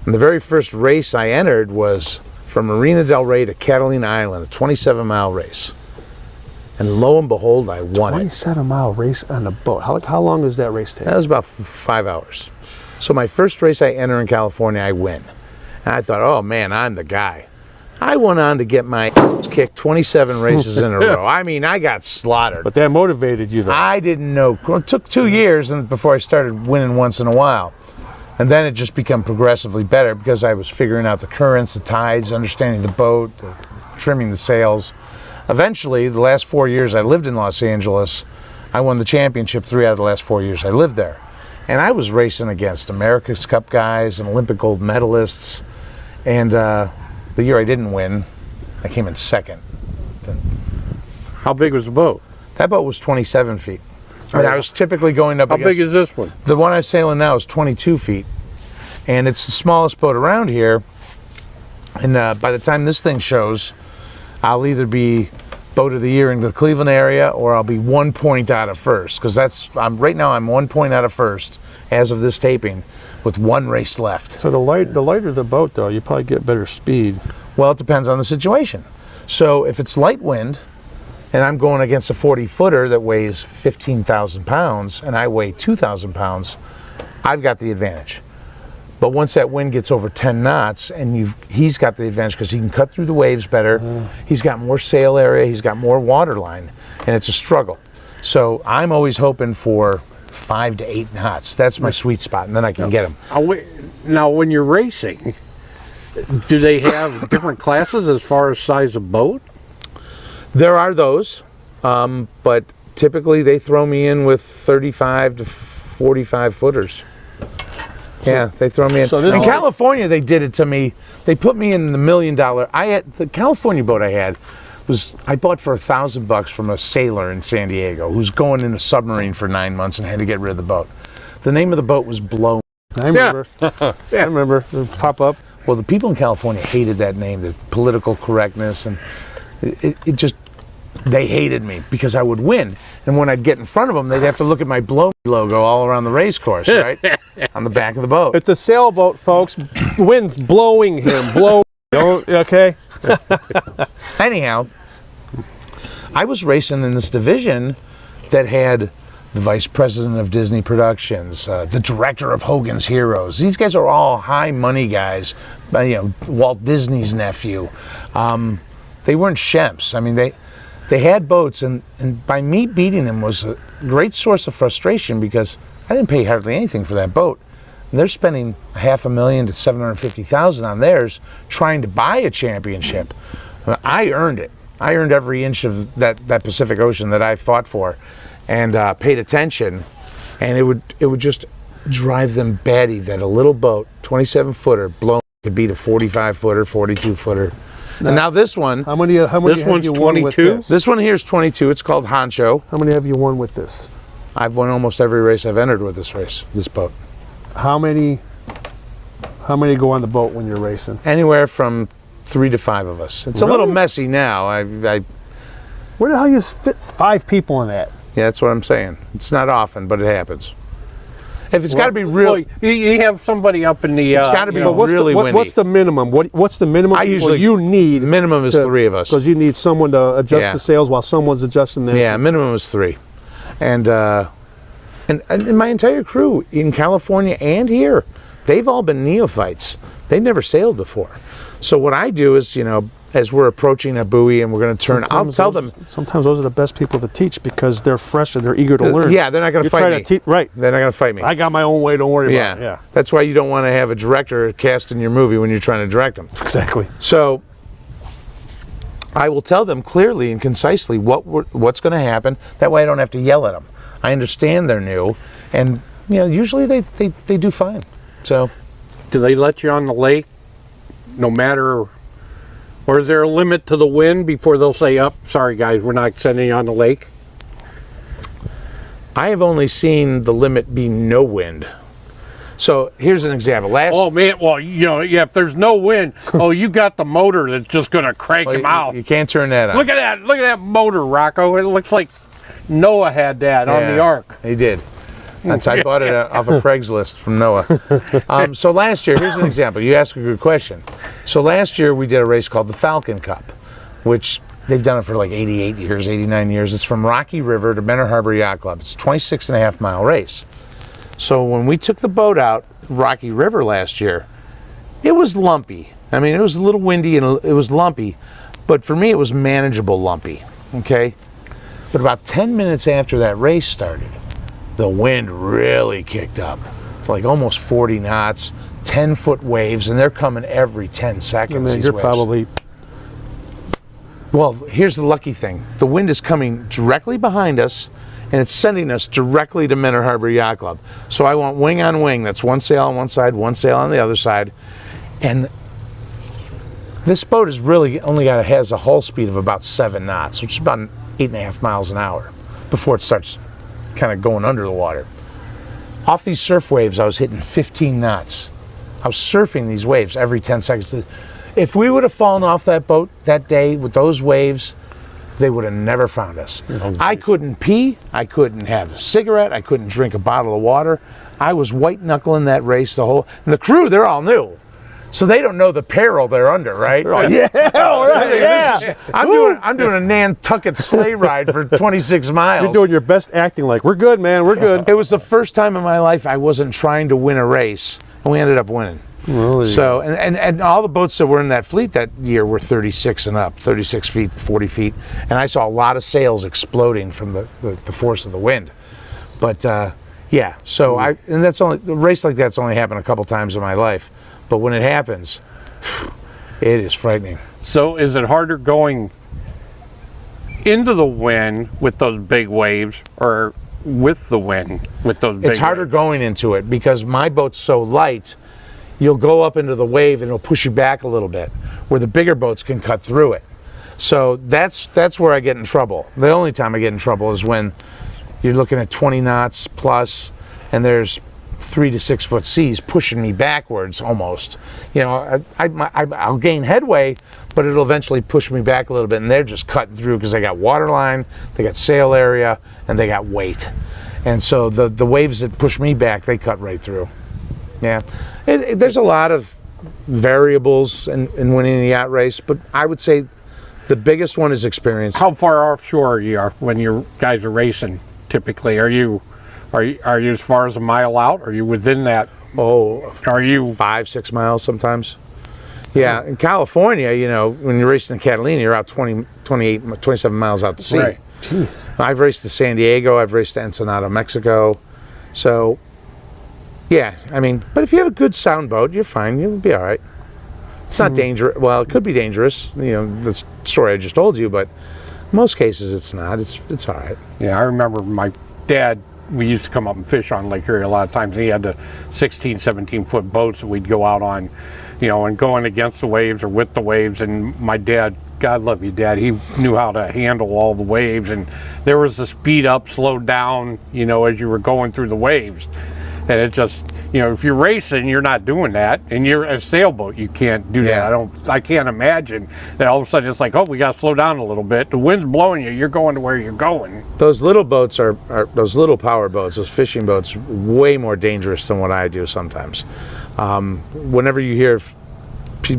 And the very first race I entered was from Marina del Rey to Catalina Island, a 27-mile race. And lo and behold, I won it. 27-mile race on a boat. How long does that race take? That was about 5 hours. So my first race I enter in California, I win. And I thought, oh man, I'm the guy. I went on to get my kicked 27 races in a row. I mean, I got slaughtered. But that motivated you, though. I didn't know. It took 2 years before I started winning once in a while. And then it just became progressively better because I was figuring out the currents, the tides, understanding the boat, trimming the sails. Eventually, the last 4 years I lived in Los Angeles, I won the championship 3 out of the last 4 years I lived there. And I was racing against America's Cup guys and Olympic gold medalists. And the year I didn't win, I came in second. How big was the boat? That boat was 27 feet. And I was typically going up How big is this one? The one I'm sailing now is 22 feet. And it's the smallest boat around here. And by the time this thing shows, I'll either be boat of the year in the Cleveland area or I'll be 1 point out of first. Because right now I'm 1 point out of first as of this taping with 1 race left. So the lighter the boat, though, you probably get better speed. Well, it depends on the situation. So if it's light wind, and I'm going against a 40-footer that weighs 15,000 pounds, and I weigh 2,000 pounds, I've got the advantage. But once that wind gets over 10 knots, and he's got the advantage because he can cut through the waves better, he's got more sail area, he's got more water line, and it's a struggle. So I'm always hoping for 5 to 8 knots. That's my sweet spot, and then I can get them. Now, when you're racing, do they have different classes as far as size of boat? There are those, but typically they throw me in with 35 to 45 footers. Yeah, they throw me in. So in California, they did it to me. They put me in the $1 million. The California boat I had I bought for $1,000 from a sailor in San Diego who's going in a submarine for 9 months and had to get rid of the boat. The name of the boat was Blown. I remember. Yeah. I remember. It would pop up. Well, the people in California hated that name, the political correctness, and it just. They hated me because I would win. And when I'd get in front of them, they'd have to look at my Blow logo all around the race course, right? On the back of the boat. It's a sailboat, folks. Wind's blowing him. Okay? Anyhow, I was racing in this division that had the vice president of Disney Productions, the director of Hogan's Heroes. These guys are all high money guys. Walt Disney's nephew. They weren't shemps. I mean, they had boats, and by me beating them was a great source of frustration because I didn't pay hardly anything for that boat. And they're spending $500,000 to $750,000 on theirs trying to buy a championship. I earned it. I earned every inch of that Pacific Ocean that I fought for, and paid attention. And it would just drive them batty that a little boat, 27-footer, Blown, could beat a 45-footer, 42-footer. And now this one. How many this have one's you won with 22? this? This one here is 22. It's called Honcho. How many have you won with this? I've won almost every race I've entered with this boat. How many go on the boat when you're racing? Anywhere from 3 to 5 of us. It's a little messy now. Where the hell you fit 5 people in that? Yeah, that's what I'm saying. It's not often, but it happens. If it's got to be real, Well, you have somebody up in the. It's gotta be you know, really windy. What's the minimum? What's the minimum people you need? Minimum is 3 of us. Because you need someone to adjust the sails while someone's adjusting this. Yeah, minimum is 3. And my entire crew in California and here, they've all been neophytes. They've never sailed before. So what I do is, you know, as we're approaching a buoy and we're going to turn, I'll tell them. Sometimes those are the best people to teach because they're fresh and they're eager to learn. Yeah, they're not going to fight me. Right. They're not going to fight me. I got my own way, don't worry about it. Yeah. That's why you don't want to have a director cast in your movie when you're trying to direct them. Exactly. So I will tell them clearly and concisely what's going to happen. That way I don't have to yell at them. I understand they're new, and you know, usually they do fine. So, do they let you on the lake, no matter, or is there a limit to the wind before they'll say, "Up, sorry guys, we're not sending you on the lake"? I have only seen the limit be no wind. So here's an example. Oh man, well, you know, yeah, if there's no wind, oh, you got the motor that's just going to crank him out. You can't turn that on. Look at that motor, Rocco. It looks like Noah had that on the Ark. He did. I bought it off of Craigslist from Noah. So last year, here's an example. You asked a good question. So last year we did a race called the Falcon Cup, which they've done it for like 88 years, 89 years. It's from Rocky River to Benner Harbor Yacht Club. It's a 26.5-mile race. So when we took the boat out Rocky River last year, it was lumpy. I mean, it was a little windy and it was lumpy, but for me it was manageable lumpy, okay? But about 10 minutes after that race started, the wind really kicked up. It's like almost 40 knots, 10-foot waves, and they're coming every 10 seconds. And then you're probably... Well, here's the lucky thing. The wind is coming directly behind us, and it's sending us directly to Benner Harbor Yacht Club. So I want wing on wing. That's one sail on one side, one sail on the other side. And this boat is really has a hull speed of about 7 knots, which is about 8.5 miles an hour before it starts kind of going under the water. Off these surf waves, I was hitting 15 knots. I was surfing these waves every 10 seconds. If we would have fallen off that boat that day with those waves, they would have never found us. I couldn't pee, I couldn't have a cigarette, I couldn't drink a bottle of water. I was white knuckling that race and the crew, they're all new. So they don't know the peril they're under, right? Yeah, all right, yeah. I'm doing a Nantucket sleigh ride for 26 miles. You're doing your best acting like, we're good, man, we're good. It was the first time in my life I wasn't trying to win a race, and we ended up winning. Really? So, and all the boats that were in that fleet that year were 36 and up, 36 feet, 40 feet. And I saw a lot of sails exploding from the force of the wind. But yeah, so the race like that's only happened a couple times in my life. But when it happens, it is frightening. So is it harder going into the wind with those big waves or with the wind with those big waves? It's harder going into it because my boat's so light. You'll go up into the wave and it'll push you back a little bit, where the bigger boats can cut through it. So that's where I get in trouble. The only time I get in trouble is when you're looking at 20 knots plus, and there's 3 to 6 foot seas pushing me backwards almost. You know, I'll gain headway, but it'll eventually push me back a little bit, and they're just cutting through because they got water line, they got sail area, and they got weight. And so the waves that push me back, they cut right through. Yeah. There's a lot of variables in winning a yacht race, but I would say the biggest one is experience. How far offshore are you when you guys are racing? Typically, are you as far as a mile out? Are you within that? Oh, are you 5-6 miles sometimes? Yeah, in California, you know, when you're racing in Catalina, you're out 28, 27 miles out to sea. Right. Jeez. I've raced to San Diego. I've raced to Ensenada, Mexico. So. Yeah, I mean, but if you have a good sound boat, you're fine. You'll be all right. It's not dangerous. Well, it could be dangerous, you know, the story I just told you, but in most cases it's not. It's all right. Yeah, I remember my dad, we used to come up and fish on Lake Erie a lot of times, and he had the 16, 17-foot boats that we'd go out on, you know, and going against the waves or with the waves, and my dad God love you, Dad. He knew how to handle all the waves, and there was the speed up, slow down, you know, as you were going through the waves. And it just, you know, if you're racing, you're not doing that, and you're a sailboat, you can't do that. I can't imagine that all of a sudden it's like, oh, we got to slow down a little bit. The wind's blowing you, you're going to where you're going. Those little boats are those little power boats, those fishing boats, way more dangerous than what I do sometimes. Whenever you hear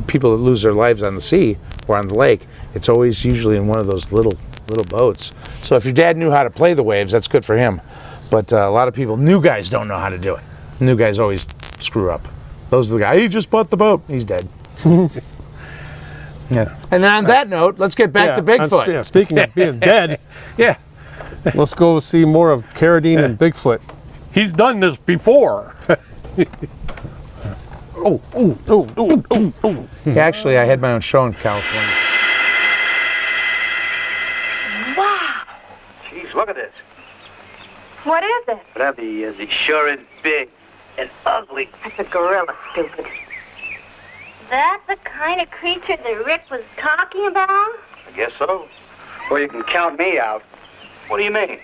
people that lose their lives on the sea or on the lake, it's always usually in one of those little boats. So if your dad knew how to play the waves, that's good for him. But a lot of people, new guys, don't know how to do it. New guys always screw up. Those are the guys. He just bought the boat. He's dead. Yeah. And on that note, let's get back to Bigfoot. Yeah, speaking of being dead, yeah, let's go see more of Carradine and Bigfoot. He's done this before. Actually, I had my own show in California. Wow. Jeez, look at this. What is it? Whatever he is, he sure is big and ugly. That's a gorilla, stupid. That's the kind of creature that Rick was talking about? I guess so. Well, you can count me out. What do you mean?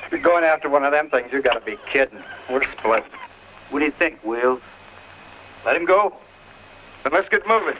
You're going after one of them things, you gotta be kidding. We're split. What do you think, Wheels? Let him go. Then let's get moving.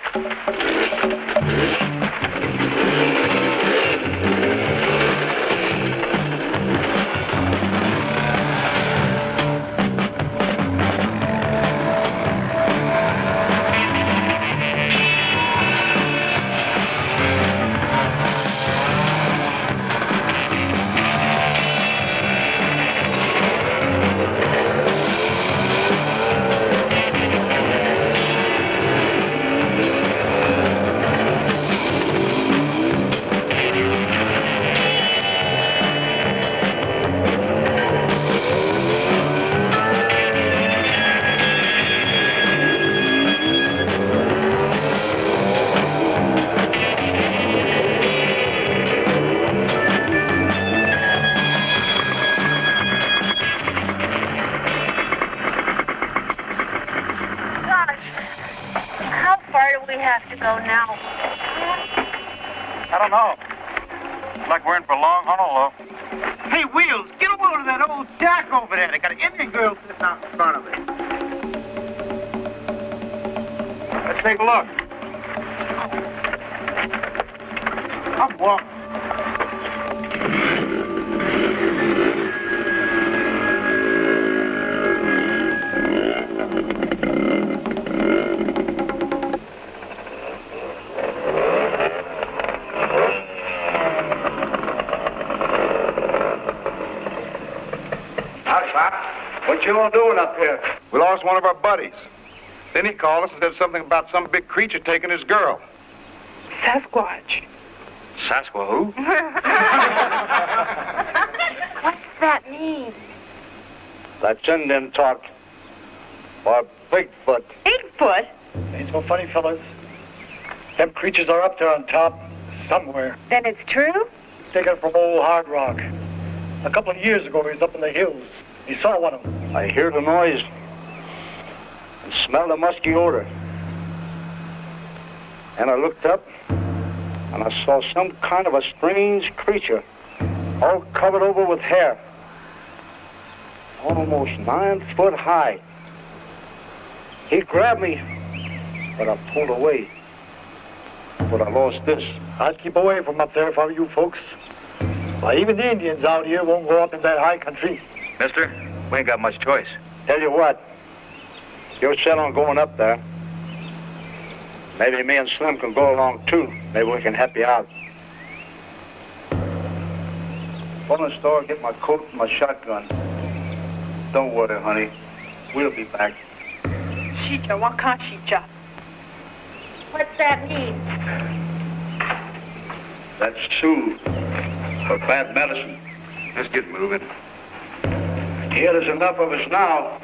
Go now. I don't know. Looks like we're in for a long haul, though. Hey, Wheels, get over to that old dock over there. They got an Indian girl sitting out in front of it. Let's take a look. Up, walk. What you all doing up here? We lost one of our buddies. Then he called us and said something about some big creature taking his girl. Sasquatch. Sasquatch who? What's that mean? That's Indian talk. Or Bigfoot. Bigfoot? Ain't so funny, fellas. Them creatures are up there on top somewhere. Then it's true? Taken from old Hard Rock. A couple of years ago, he was up in the hills. He saw one of them. I hear the noise and smell the musky odor. And I looked up and I saw some kind of a strange creature, all covered over with hair, almost 9 foot high. He grabbed me, but I pulled away. But I lost this. I'd keep away from up there if I were you folks. Why, even the Indians out here won't go up in that high country. Mister, we ain't got much choice. Tell you what, you're set on going up there. Maybe me and Slim can go along too. Maybe we can help you out. Go in the store, get my coat and my shotgun. Don't worry, honey. We'll be back. Chicha, what can't Chicha? What's that mean? That's soothe for bad medicine. Let's get moving. Here, there's enough of us now.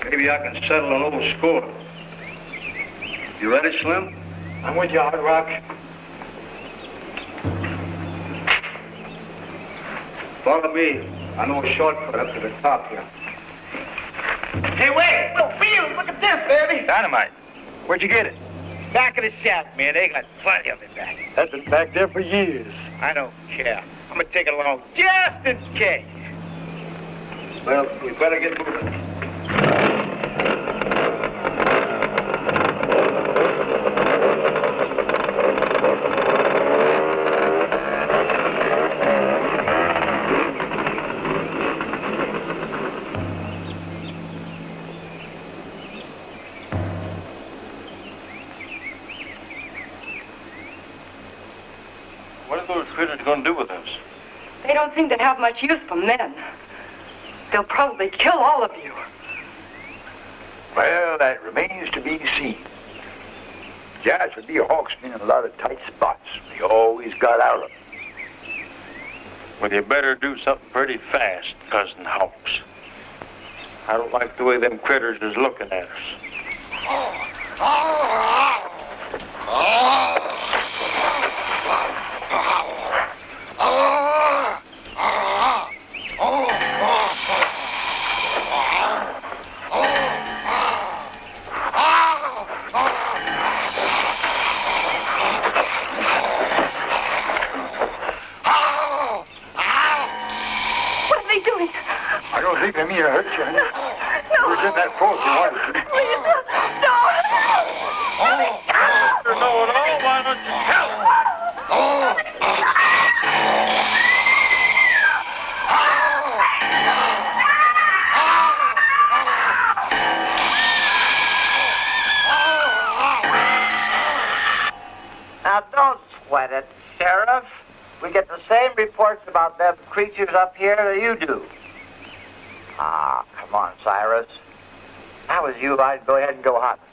Maybe I can settle an old score. You ready, Slim? I'm with you, Hard Rock. Follow me. I know a shortcut up to the top here. Hey, wait! Wheels, look at this, baby! Dynamite. Where'd you get it? Back of the shaft, man. They got plenty of it back. That's been back there for years. I don't care. I'm gonna take it along just in case. Well, we better get moving. What are those critters going to do with us? They don't seem to have much use for men. They'll probably kill all of you. Well, that remains to be seen. Jazz would be a Hawk's been in a lot of tight spots. He always got out of them. Well, you better do something pretty fast, Cousin Hawks. I don't like the way them critters is looking at us. What are they doing? I don't think they mean to hurt you, honey. No. Who's in that force you wanted to? Please, no. You know it all, why don't you tell us? Now, don't sweat it, Sheriff. We get the same reports about them creatures up here that you do. Ah, come on, Cyrus. If I was you, I'd go ahead and go hunting.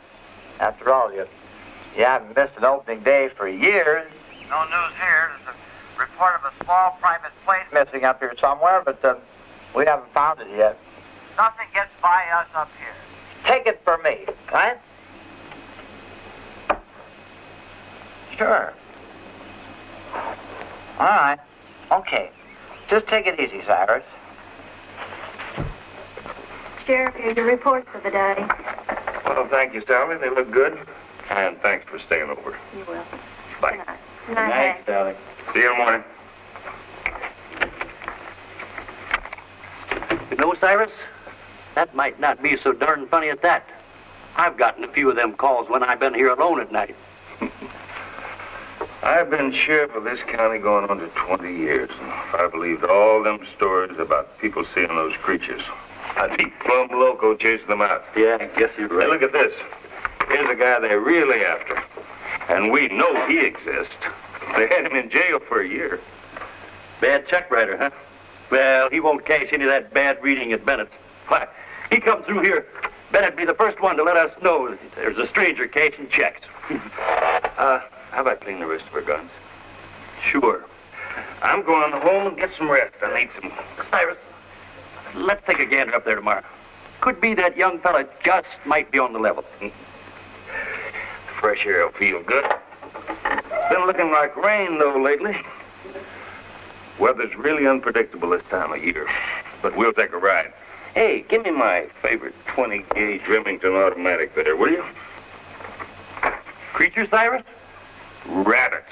After all, you haven't missed an opening day for years. No news here. There's a report of a small private plane missing up here somewhere, but we haven't found it yet. Nothing gets by us up here. Take it from me, right? Sure. All right. Okay. Just take it easy, Cyrus. Sheriff, here's your reports for the day. Well, thank you, Sally. They look good. And thanks for staying over. You will. Bye. Good night. Sally. See you in the morning. You know, Cyrus, that might not be so darn funny at that. I've gotten a few of them calls when I've been here alone at night. I've been sheriff of this county going on to 20 years. And if I believed all them stories about people seeing those creatures, I'd be plumb loco chasing them out. Yeah, I guess you're right. Hey, look at this. Here's a guy they're really after. And we know he exists. They had him in jail for a year. Bad check writer, huh? Well, he won't cash any of that bad reading at Bennett's. Why, he come through here, Bennett'd be the first one to let us know that there's a stranger cashing checks. How about clean the rest of our guns? Sure. I'm going home and get some rest. I need some. Cyrus, let's take a gander up there tomorrow. Could be that young fella just might be on the level. Fresh air will feel good. Been looking like rain, though, lately. Weather's really unpredictable this time of year. But we'll take a ride. Hey, give me my favorite 20-gauge Remington automatic there, will you? Creature, Cyrus? Rabbits.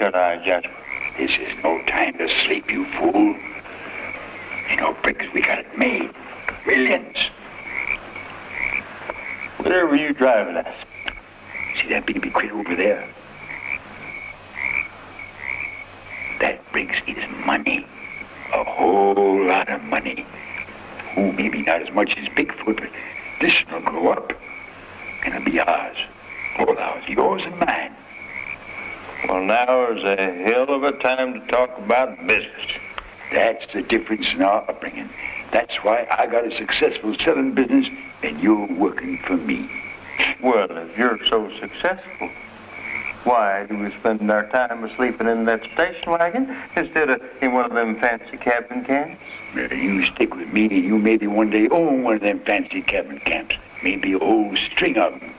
shut eye, Jasper. This is no time to sleep, you fool. You know, Briggs, we got it made. Millions. Where were you driving at? See that baby critter over there? That Briggs is money. A whole lot of money. Oh, maybe not as much as Bigfoot, but this will grow up. And it'll be ours. All ours. Yours and mine. Well, now is a hell of a time to talk about business. That's the difference in our upbringing. That's why I got a successful selling business and you're working for me. Well, if you're so successful, why do we spend our time sleeping in that station wagon instead of in one of them fancy cabin camps? Well, you stick with me and you maybe one day own one of them fancy cabin camps. Maybe a whole string of them.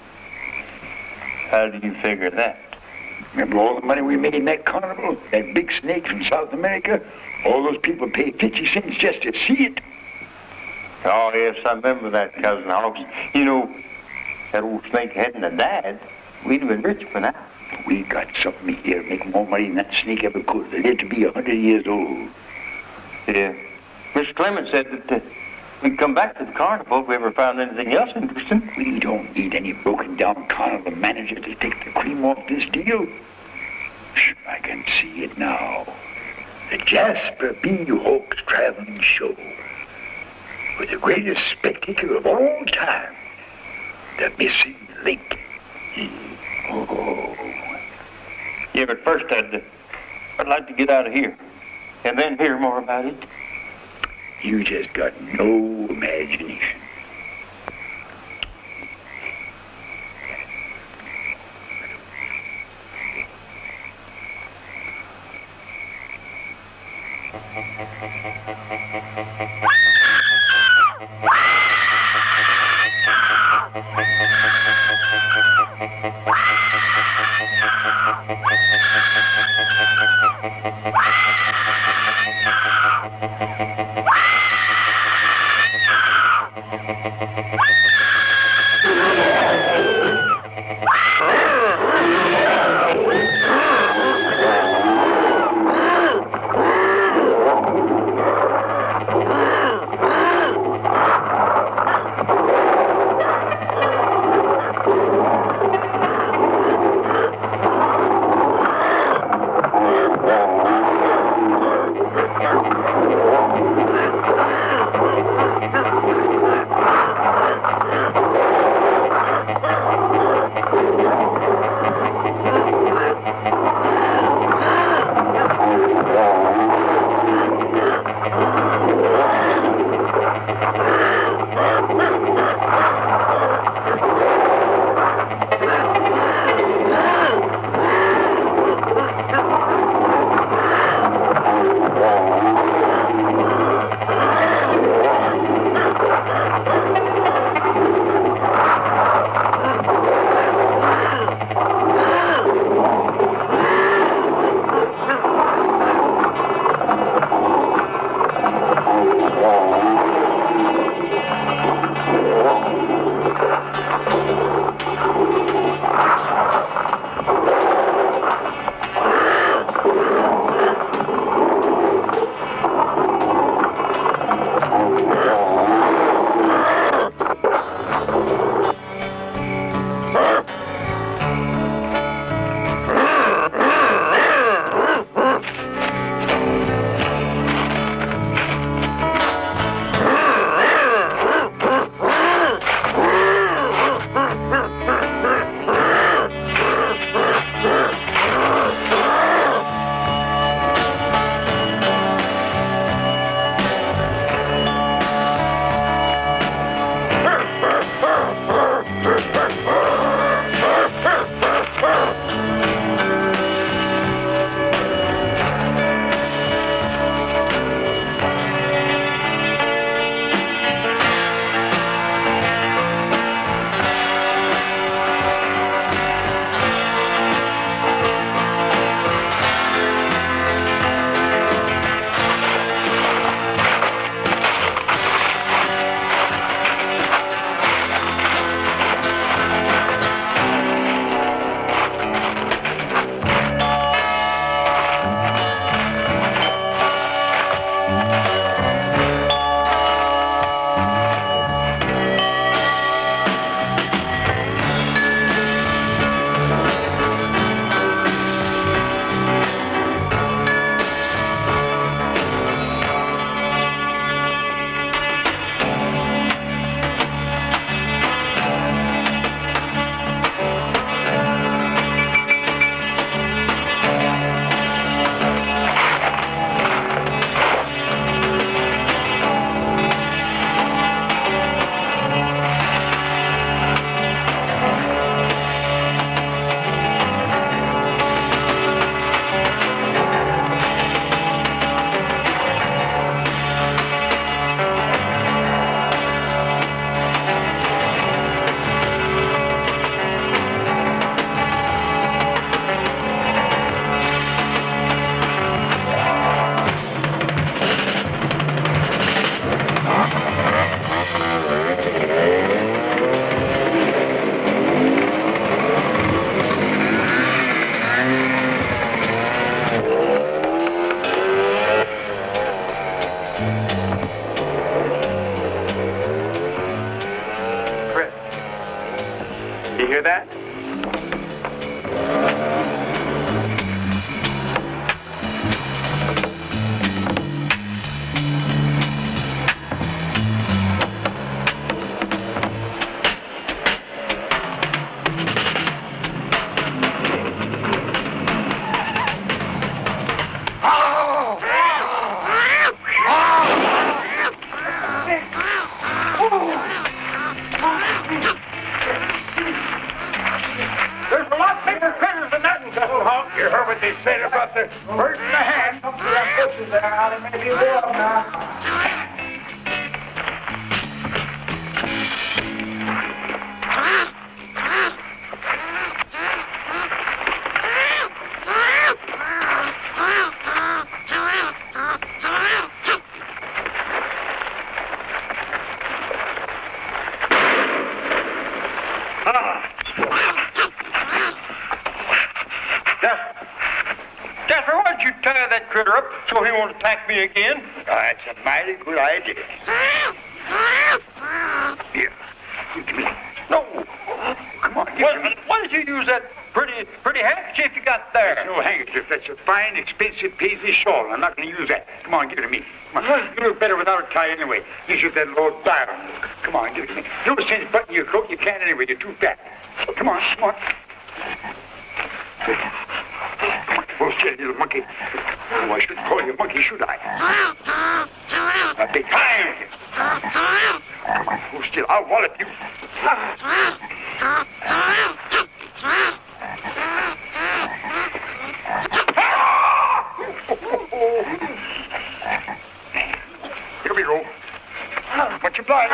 How do you figure that? Remember all the money we made in that carnival? That big snake from South America? All those people paid 50 cents just to see it. Oh, yes, I remember that, Cousin Hawks. You know, that old snake hadn't have died. We'd have been rich by now. We got something here make more money than that snake ever could. They lived to be 100 years old. Yeah. Mr. Clemens said that we'd come back to the carnival if we ever found anything else interesting. We don't need any broken-down carnival manager to take the cream off this deal. I can see it now. The Jasper B. Hawks Traveling Show. With the greatest spectacle of all time. The missing link. Oh. Yeah, but first I'd like to get out of here. And then hear more about it. You just got no imagination. there, Holly. Maybe you will now. Jasper, why don't you tie that critter up so he won't attack me again? That's a mighty good idea. Here, give me. No. Come on, give me. Why did you use that pretty handkerchief you got there? That's no handkerchief. That's a fine, expensive Paisley shawl. I'm not going to use that. Come on, give it to me. Come on. You look better without a tie anyway. You should that Lord Byron. Come on, give it to me. No sense buttoning your coat. You can't anyway. You're too fat. Come on, come on. Oh, steady, little monkey. Oh, I shouldn't call you a monkey, should I? A big time. Come on, hold still. I'll wallop you. Here we go. Much obliged.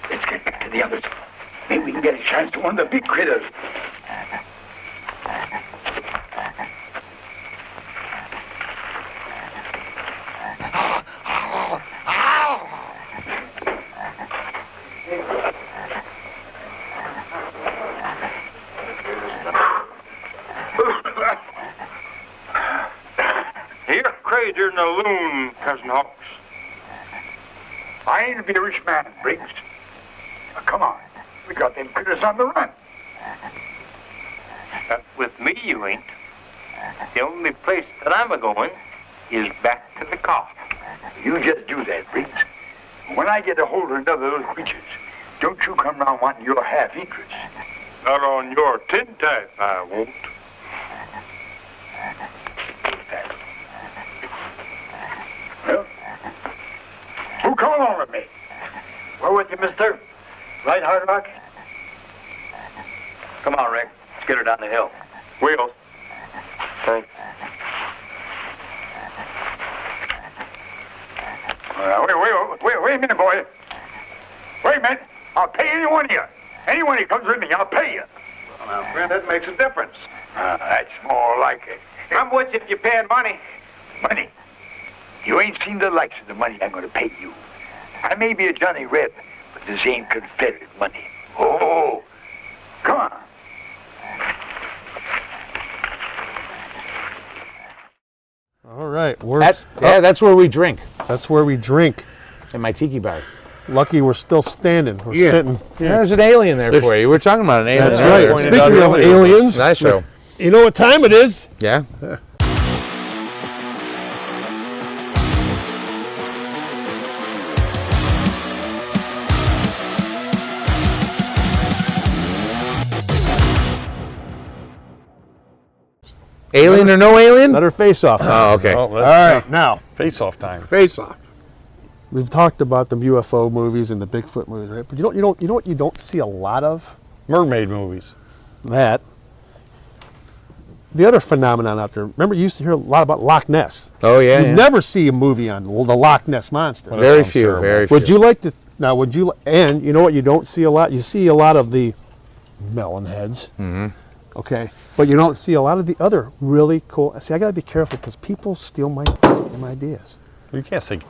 Let's get back to the others. Maybe we can get a chance to one of the big critters. You're crazier than a loon, Cousin Hawks. I ain't to be a rich man, Briggs. Now, come on. We got them critters on the run. With me, you ain't. The only place that I'm a-going is back to the cough. You just do that, Briggs. When I get a hold of another of those creatures, don't you come round wanting your half interest. Not on your tintype, I won't. Well, who come along with me? We're with you, mister. Right, Hard Rock? Come on, Rick. Let's get her down the hill. Wheels. Thanks. Wait a minute, boy. Wait a minute. I'll pay any one of you. Anyone who comes with me, I'll pay you. Well, now, friend, that makes a difference. That's more like it. I'm with you if you're paying money. Money? You ain't seen the likes of the money I'm going to pay you. I may be a Johnny Reb, but this ain't Confederate money. Oh, come on. All right. That's where we drink. That's where we drink. In my tiki bar. Lucky we're still standing. We're sitting. Yeah. There's an alien there for you. We're talking about an alien. That's right. Speaking of aliens. Nice show. You know what time it is? Yeah. Alien or no alien? Let her face off time. Oh, okay. Oh, All right, now. Face off time. Face off. We've talked about the UFO movies and the Bigfoot movies, right? But you know what you don't see a lot of? Mermaid movies. That. The other phenomenon out there. Remember, you used to hear a lot about Loch Ness. Oh yeah. You never see a movie on the Loch Ness monster. Very few. Very few. Would you like to? Now, would you? And you know what? You don't see a lot. You see a lot of the melon heads. Mm-hmm. Okay, but you don't see a lot of the other really cool. See, I gotta be careful because people steal my ideas. You can't say.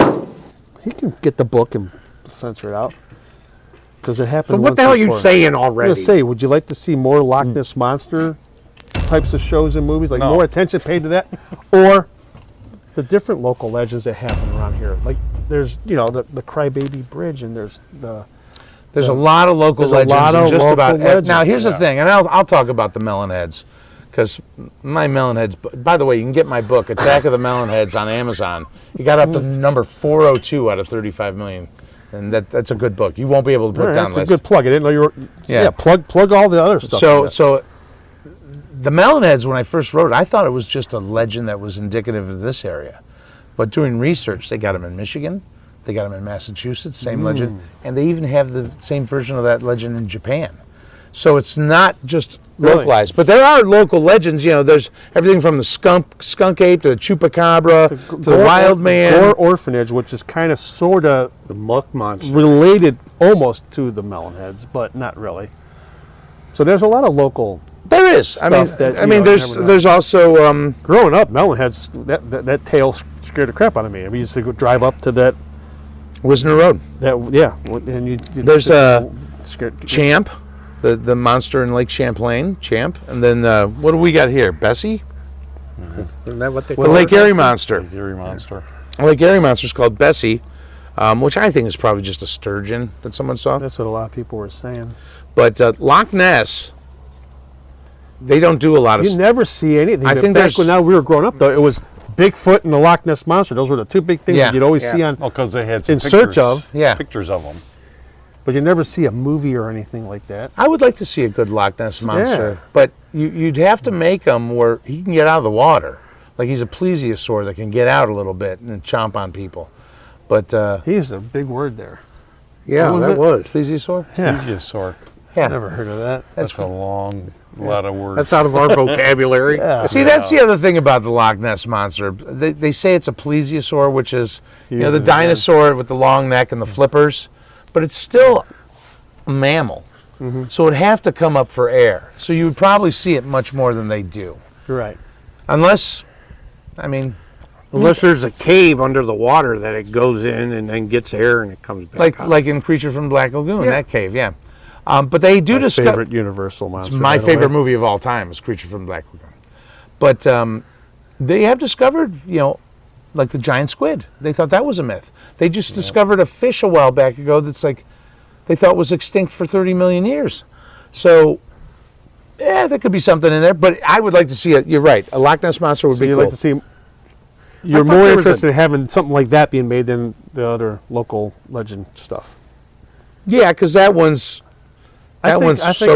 He can get the book and censor it out because it happened. So what the hell are you saying already? I'm gonna say, would you like to see more Loch Ness monster types of shows and movies, like more attention paid to that, or the different local legends that happen around here? Like there's, the Crybaby Bridge, and there's a lot of local legends. Now here's the thing, and I'll talk about the melonheads, because my Melonheads. By the way, you can get my book, Attack of the Melonheads, on Amazon. It got up to number 402 out of 35 million, and that's a good book. You won't be able to put down. That's a good plug. I didn't know you were. Yeah, plug all the other stuff. So the Melonheads, when I first wrote it, I thought it was just a legend that was indicative of this area, but doing research, they got them in Michigan, they got them in Massachusetts, same legend, and they even have the same version of that legend in Japan. So it's not just localized, but there are local legends. You know, there's everything from the skunk ape to the chupacabra to the wild man. Gore orphanage, which is kind of sort of the muck monster, related almost to the Melonheads, but not really. So there's a lot of local. There is. I mean, there's also growing up, Melonheads. That tale scared the crap out of me. We used to go drive up to that Wisner Road. And there's Champ. The monster in Lake Champlain, Champ, and then what do we got here? Bessie? Isn't that what they call it? The Lake Erie monster. Erie monster. Lake Erie monster is called Bessie, which I think is probably just a sturgeon that someone saw. That's what a lot of people were saying. But Loch Ness, they don't do a lot of. You never see anything. I think back when we were growing up, though, it was Bigfoot and the Loch Ness monster. Those were the two big things that you'd always see on. Oh, because they had some in search of pictures of them. But you never see a movie or anything like that. I would like to see a good Loch Ness monster, but you'd have to make him where he can get out of the water. Like he's a plesiosaur that can get out a little bit and chomp on people. But he used a big word there. Yeah, that was plesiosaur. Yeah. Plesiosaur. Yeah, never heard of that. That's a long lot of words. That's out of our vocabulary. See, that's the other thing about the Loch Ness monster. They say it's a plesiosaur, which is the dinosaur with the long neck and the flippers. But it's still a mammal, so it'd have to come up for air. So you would probably see it much more than they do. Right. Unless there's a cave under the water that it goes in and then gets air and it comes back out. Like in Creature from Black Lagoon, that cave, but they do discover. My favorite Universal monster. It's my favorite movie of all time is Creature from Black Lagoon. But they have discovered, like the giant squid. They thought that was a myth. They just discovered a fish a while back ago that's like they thought was extinct for 30 million years. So, there could be something in there. But I would like to see it. You're right. A Loch Ness monster would be cool. You'd like to see. You're more interested in having something like that being made than the other local legend stuff. Yeah, because that one's. I think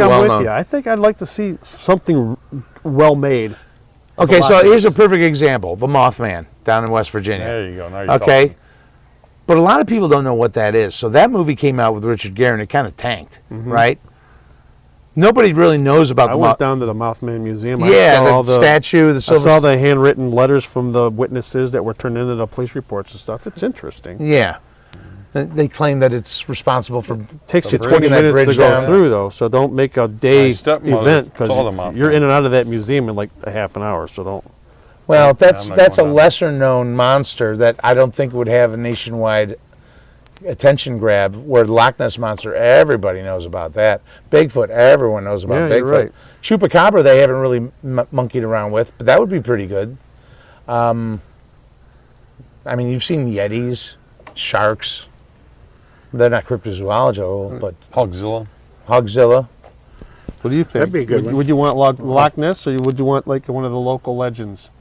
I'm with you. I think I'd like to see something well made. Okay, so here's a perfect example: the Mothman down in West Virginia. There you go. Now you're talking. But a lot of people don't know what that is. So that movie came out with Richard Gere, and it kind of tanked, right? Nobody really knows about I went down to the Mothman Museum. Yeah, I saw the statue. I saw the handwritten letters from the witnesses that were turned into the police reports and stuff. It's interesting. Yeah. They claim that it's responsible for. It takes you 20 minutes to go through, though, so don't make a day event because you're in and out of that museum in like a half an hour. So don't. Well, that's a lesser-known monster that I don't think would have a nationwide attention grab. Where the Loch Ness monster, everybody knows about that. Bigfoot, everyone knows about Bigfoot. You're right. Chupacabra, they haven't really monkeyed around with, but that would be pretty good. I mean, you've seen Yetis, sharks. They're not cryptozoological, but Hogzilla. What do you think? That'd be a good one. Would you want Loch Ness, or would you want like one of the local legends?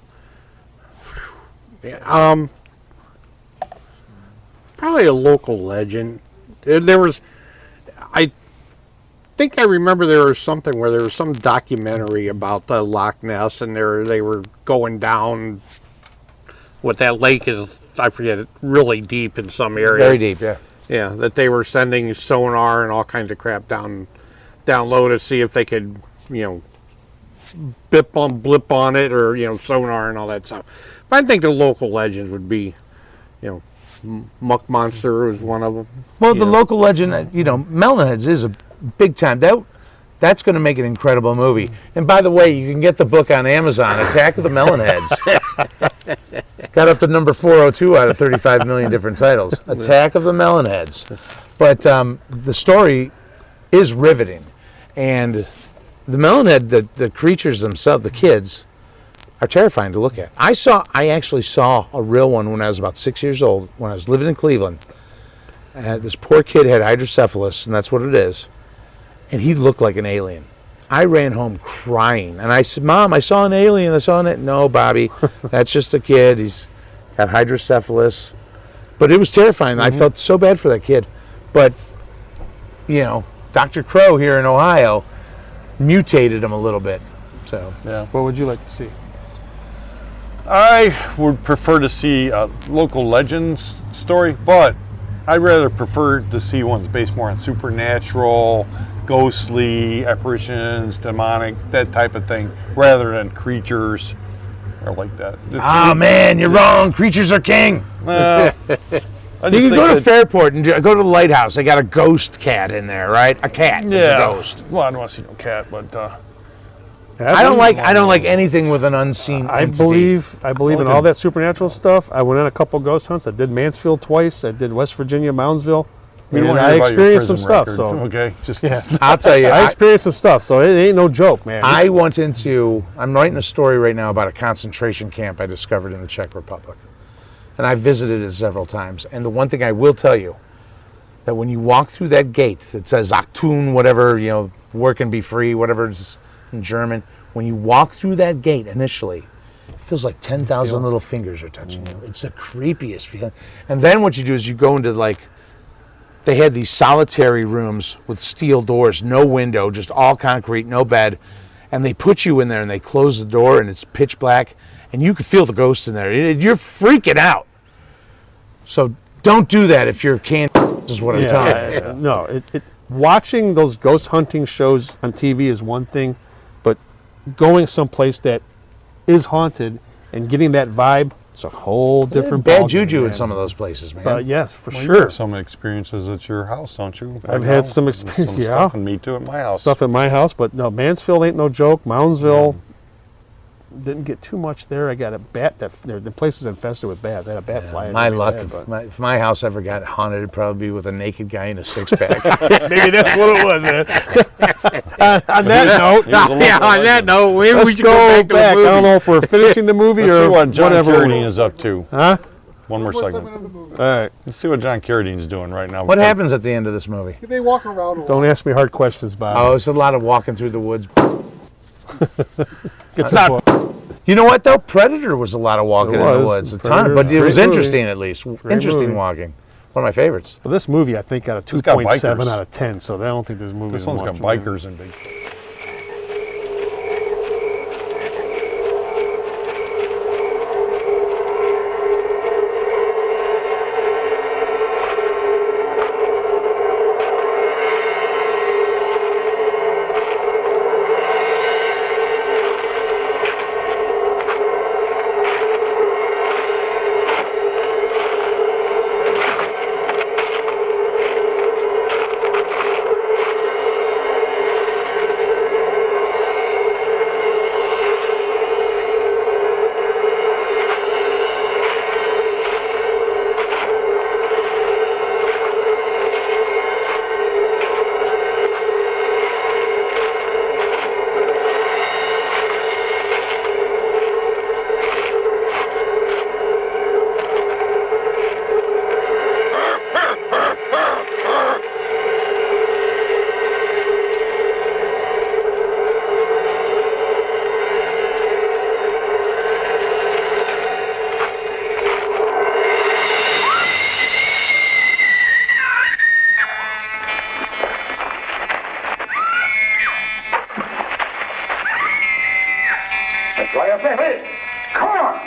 Yeah, probably a local legend. There was, I think I remember there was something where there was some documentary about the Loch Ness, and they were going down. What that lake is, I forget it, really deep in some area. Very deep, yeah. Yeah, that they were sending sonar and all kinds of crap down low to see if they could, blip on it or, sonar and all that stuff. But I think the local legends would be, Muck Monster was one of them. Well, the local legend, Melonheads is a big time. That's going to make an incredible movie. And by the way, you can get the book on Amazon, Attack of the Melonheads. Got up to number 402 out of 35 million different titles. Attack of the Melonheads. But the story is riveting. And the Melonhead, the creatures themselves, the kids, are terrifying to look at. I actually saw a real one when I was about 6 years old, when I was living in Cleveland. This poor kid had hydrocephalus, and that's what it is. And he looked like an alien. I ran home crying, and I said, "Mom, I saw an alien. I saw it." No, Bobby, that's just a kid. He's got hydrocephalus. But it was terrifying. I felt so bad for that kid. But, you know, Dr. Crow here in Ohio mutated him a little bit. So, Yeah. What would you like to see? I would prefer to see a local legends story, but I'd rather prefer to see ones based more on supernatural, ghostly, apparitions, demonic, that type of thing, rather than creatures or like that. Man, you're wrong. Creatures are king. Well, You can go to Fairport and go to the lighthouse. They got a ghost cat in there, right? A cat. Yeah. It's a ghost. Well, I don't want to see no cat, but I don't like anything with an unseen I entity. believe in all that supernatural stuff. I went on a couple ghost hunts. I did Mansfield twice. I did West Virginia, Moundsville. we don't And want to I hear about your experienced some prison stuff. record. So Okay, just yeah, I'll tell you. I experienced some stuff. So it ain't no joke, man. I'm writing a story right now about a concentration camp I discovered in the Czech Republic. And I visited it several times. And the one thing I will tell you, that when you walk through that gate that says Achtung, whatever, you know, work and be free, whatever it's in German, when you walk through that gate initially, it feels like 10,000 little fingers are touching you. It's the creepiest feeling. And then what you do is you go into they had these solitary rooms with steel doors, no window, just all concrete, no bed. And they put you in there and they close the door and it's pitch black and you can feel the ghost in there. You're freaking out. So don't do that if you're is what I'm telling you. No, watching those ghost hunting shows on TV is one thing, but going someplace that is haunted and getting that vibe, it's a whole different Bad ballgame, juju man. in some of those places, man. But yes, for Well, you sure. have some experiences at your house, don't you? I've had some experience, yeah. Stuff, and me too at my house. Stuff at my house, but no, Mansfield ain't no joke. Moundsville didn't get too much there. I got a bat the place is infested with bats. I had a bat fly. My luck, if my house ever got haunted, it'd probably be with a naked guy in a six-pack. Maybe that's what it was, man. on that note, on that note, we let's should go back to the back. movie. I don't know if we're finishing the movie Let's or see what John whatever. Carradine is up to. Huh? One more segment. All right. Let's see what John Carradine's doing right now. What happens at the end of this movie? They walk around a lot. Don't ask me hard questions, Bob. Oh, it's a lot of walking through the woods. Get to the point. You know what though? Predator was a lot of walking in the woods, a ton, Predator's but it a was great interesting movie. at least. Great Interesting movie. walking. One of my favorites. Well, this movie, I think, got a It's got 2.7 bikers. out of 10, so I don't think this movie This is one's got much. bikers and big. That's why I say, hey, come on.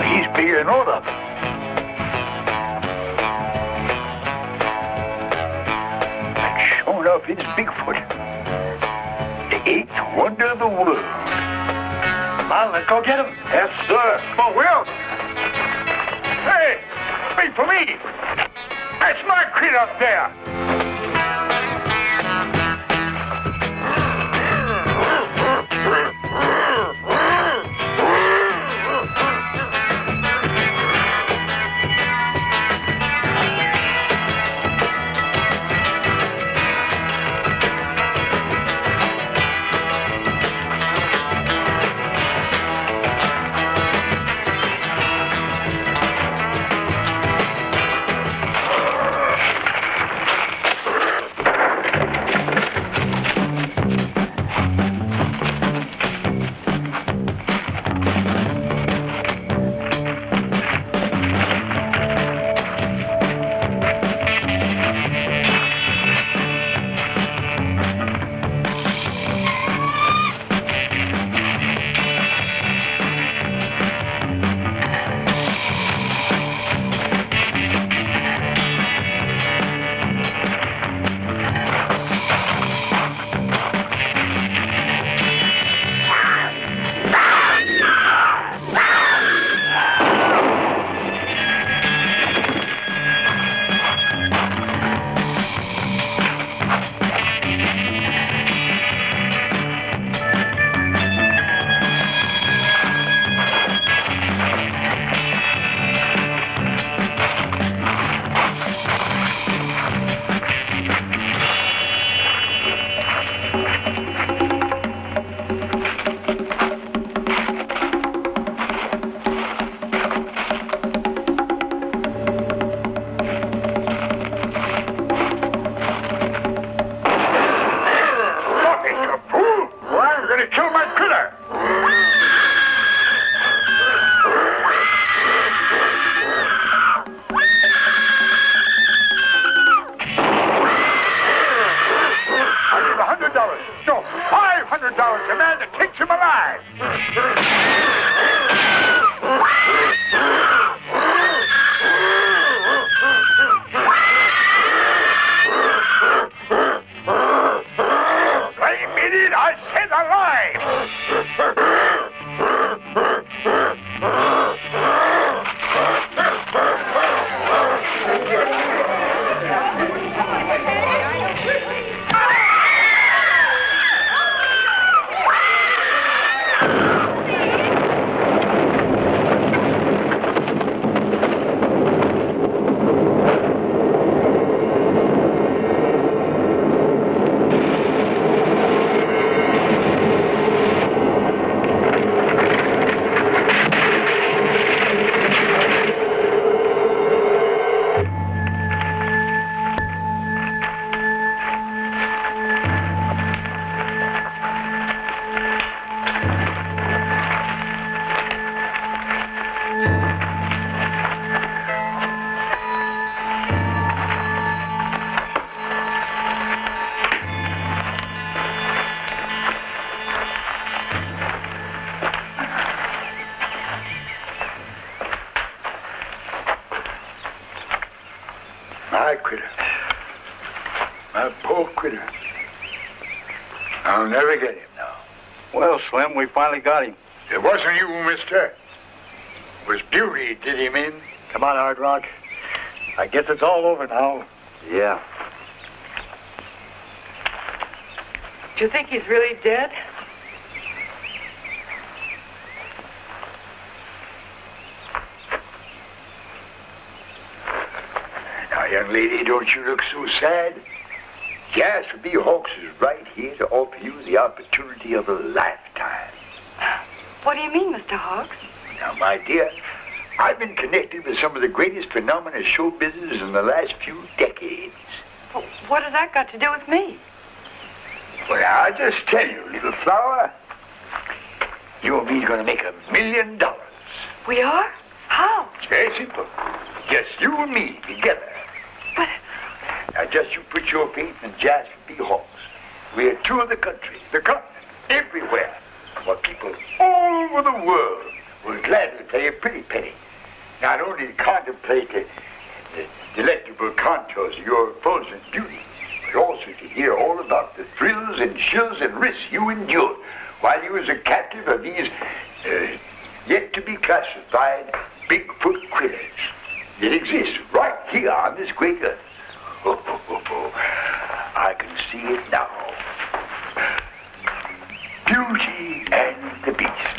Now, he's bigger than all of them. And sure enough, it's Bigfoot. The eighth wonder of the world. Come on, let's go get him. Yes, sir. Come on, Will. Hey, wait for me. That's my kid up there. My critter. My poor critter. I'll never get him now. Well, Slim, we finally got him. It wasn't you, mister. It was Beauty did him in. Come on, Hard Rock. I guess it's all over now. Yeah. Do you think he's really dead? Now, young lady, don't you look so sad. Jasper B. Hawks is right here to offer you the opportunity of a lifetime. What do you mean, Mr. Hawks? Now, my dear, I've been connected with some of the greatest phenomena of show business in the last few decades. Well, what has that got to do with me? Well, I'll just tell you, little flower. You and me's gonna make $1 million. We are? How? It's very simple. Just you and me together. But... Now, just you put your faith in Jasper B. Hawks. We'll tour the country, the continent, everywhere. For people all over the world will gladly play a pretty penny. Not only to contemplate the delectable contours of your fulgent beauty, but also to hear all about the thrills and chills and risks you endured while you was a captive of these yet to be classified Bigfoot critters that exist right here on this great earth. I can see it now. Beauty and the Beast.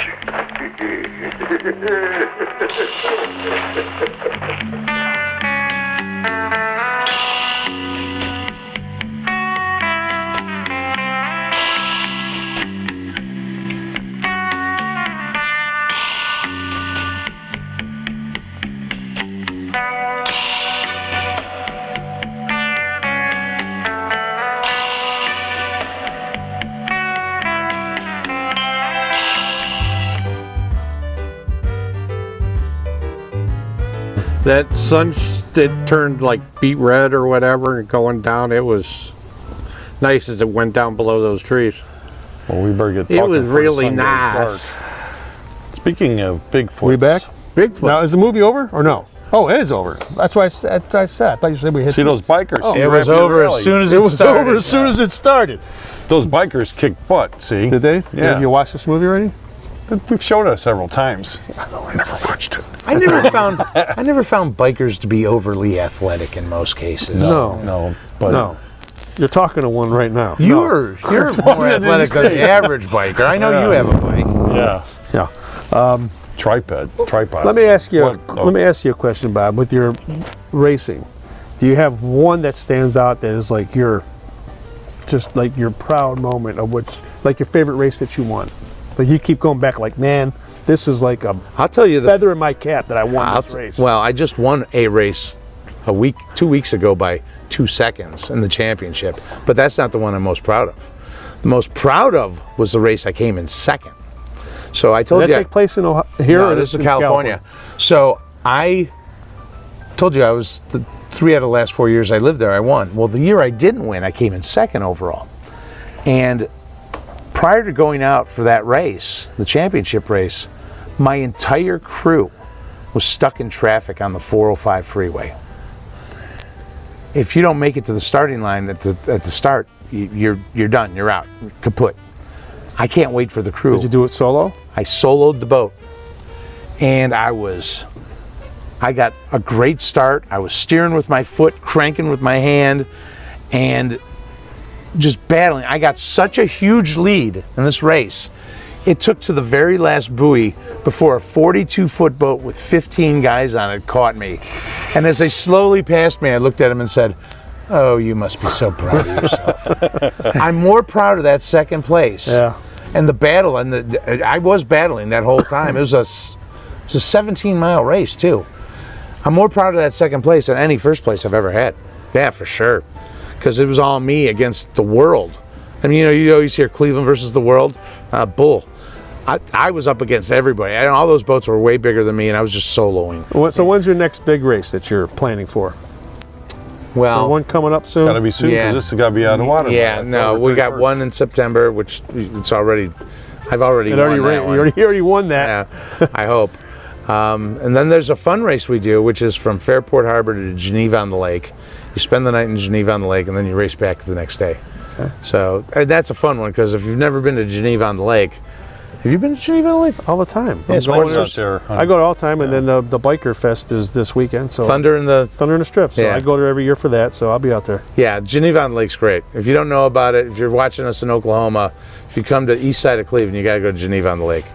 That sun it turned like beet red or whatever and going down. It was nice as it went down below those trees. Well, we better get talking. It was before the really sun goes nice. dark. Speaking of Bigfoot, We back? Bigfoot. Now, is the movie over or no? Oh, it is over. That's why I said. I thought you said we hit. See those bikers? Oh, It was over as soon as it started. over as soon as it started. Those bikers kicked butt. See? Did they? Yeah. Have you watched this movie already? We've showed it several times. I never watched it. I never found bikers to be overly athletic in most cases. No. But You're talking to one right now. You're more athletic than the average biker. I know you have a bike. Yeah. Tripod. Let me ask you. What? Let me ask you a question, Bob. With your racing, do you have one that stands out that is like your proud moment of which, like your favorite race that you won? Like you keep going back, like, man, this is like a I'll tell you feather in my cap that I won this race. Well, I just won a race 2 weeks ago by 2 seconds in the championship, but that's not the one I'm most proud of. The most proud of was the race I came in second. So I told Did you. that take place in here? No, or this is in California. So I told you I was the 3 out of the last 4 years I lived there, I won. Well, the year I didn't win, I came in second overall. And prior to going out for that race, the championship race, my entire crew was stuck in traffic on the 405 freeway. If you don't make it to the starting line at the start, you're done. You're out. Kaput. I can't wait for the crew. Did you do it solo? I soloed the boat, and I got a great start. I was steering with my foot, cranking with my hand, and just battling. I got such a huge lead in this race. It took to the very last buoy before a 42-foot boat with 15 guys on it caught me. And as they slowly passed me, I looked at them and said, "Oh, you must be so proud of yourself." I'm more proud of that second place. Yeah. And the battle, and I was battling that whole time. It was a 17-mile race too. I'm more proud of that second place than any first place I've ever had. Yeah, for sure. Because it was all me against the world. I mean, you always hear Cleveland versus the world. Bull. I was up against everybody. And all those boats were way bigger than me, and I was just soloing. So when's your next big race that you're planning for? Well, so one coming up soon? It's got to be soon because this has got to be out of the water. Yeah, no, we got one in September, which it's already. I've already won that one. You already won that. Yeah, I hope. And then there's a fun race we do, which is from Fairport Harbor to Geneva on the Lake. You spend the night in Geneva on the Lake, and then you race back the next day. Okay. So that's a fun one because if you've never been to Geneva on the Lake, have you been to Geneva on the Lake? All the time. Yeah, it's out there. I go all the time, and then the Biker Fest is this weekend. So Thunder in the Strip. So yeah. I go there every year for that. So I'll be out there. Yeah, Geneva on the Lake's great. If you don't know about it, if you're watching us in Oklahoma, if you come to the east side of Cleveland, you got to go to Geneva on the Lake.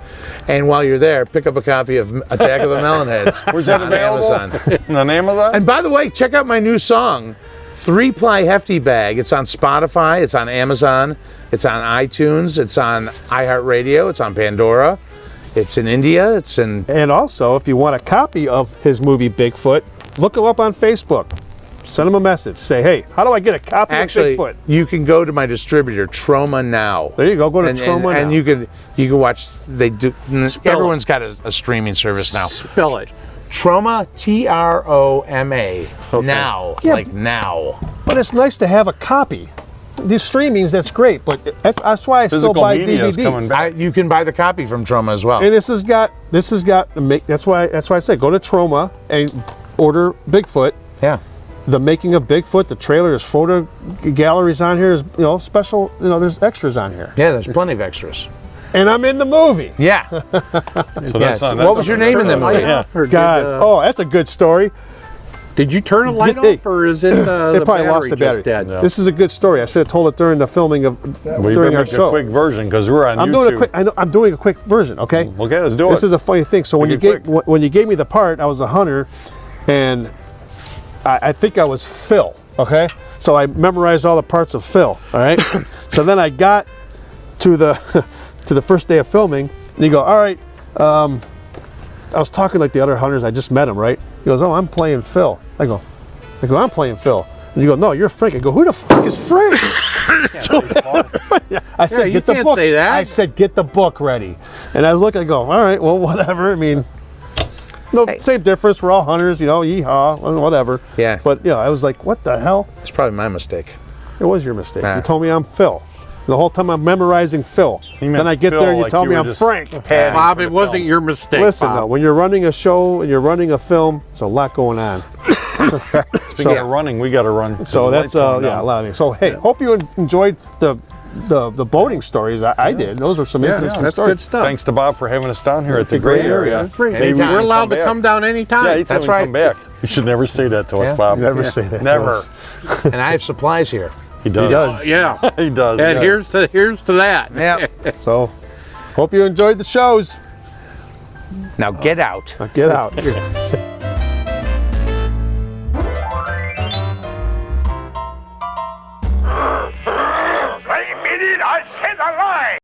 And while you're there, pick up a copy of Attack of the Melonheads. Where's that available? Amazon. On Amazon? And by the way, check out my new song, 3-Ply Hefty Bag. It's on Spotify, it's on Amazon, it's on iTunes, it's on iHeartRadio, it's on Pandora, it's in India, it's in... And also, if you want a copy of his movie Bigfoot, look him up on Facebook. Send him a message. Say, hey, how do I get a copy of Bigfoot? You can go to my distributor, Troma Now. There you go. Go to Troma Now. And you can watch. They do. Everyone's got a streaming service now. Spell it. Troma, Troma. Okay. Now, Yeah, like now. But it's nice to have a copy. these streamings, that's great, but that's why I still Physical buy media is coming DVDs. back. You can buy the copy from Troma as well. And this has got that's why I said go to Troma and order Bigfoot. Yeah. The making of Bigfoot, the trailer, there's photo galleries on here, there's special, there's extras on here. Yeah, there's plenty of extras. And I'm in the movie. Yeah. So that's on, What was your name in the movie? God, that's a good story. Did you turn a light off, or is it They the probably battery lost the battery. just dead? No. This is a good story. I should have told it during the filming of We during our make show. a quick version because we're on I'm YouTube. doing a quick. I'm doing a quick version. Okay. Okay, let's do it. This is a funny thing. So when you gave me the part, I was a hunter, and I think I was Phil. Okay. So I memorized all the parts of Phil. All right. So then I got to the first day of filming, and you go, all right. I was talking like the other hunters. I just met him. Right. He goes, oh, I'm playing Phil. I go, I'm playing Phil. And you go, no, you're Frank. I go, who the fuck is Frank? I said, you get the can't book. say that. I said, get the book ready. And I look, I go, all right, well, whatever. I mean, no, same difference. We're all hunters, yeehaw, whatever. Yeah. But, I was like, what the hell? It's probably my mistake. It was your mistake. Nah. You told me I'm Phil. The whole time I'm memorizing Phil. Then I get there and you tell me I'm Frank. Bob, it wasn't your mistake. Listen, Bob. though, when you're running a show and you're running a film, there's a lot going on. Speaking of running, we got to run. So that's a lot of things. So hey, hope you enjoyed the boating stories. I did. Those were some interesting that's stories. good stuff. Thanks to Bob for having us down here at the great area. That's great. Maybe We're allowed to back. come down anytime. Yeah, That's right. Come back. You should never say that to us, Bob. Never say that. Never. To us. And I have supplies here. He does. He does. Yeah. He does. And yeah. here's to that. Yeah. So, hope you enjoyed the shows. Now get out. Now get out.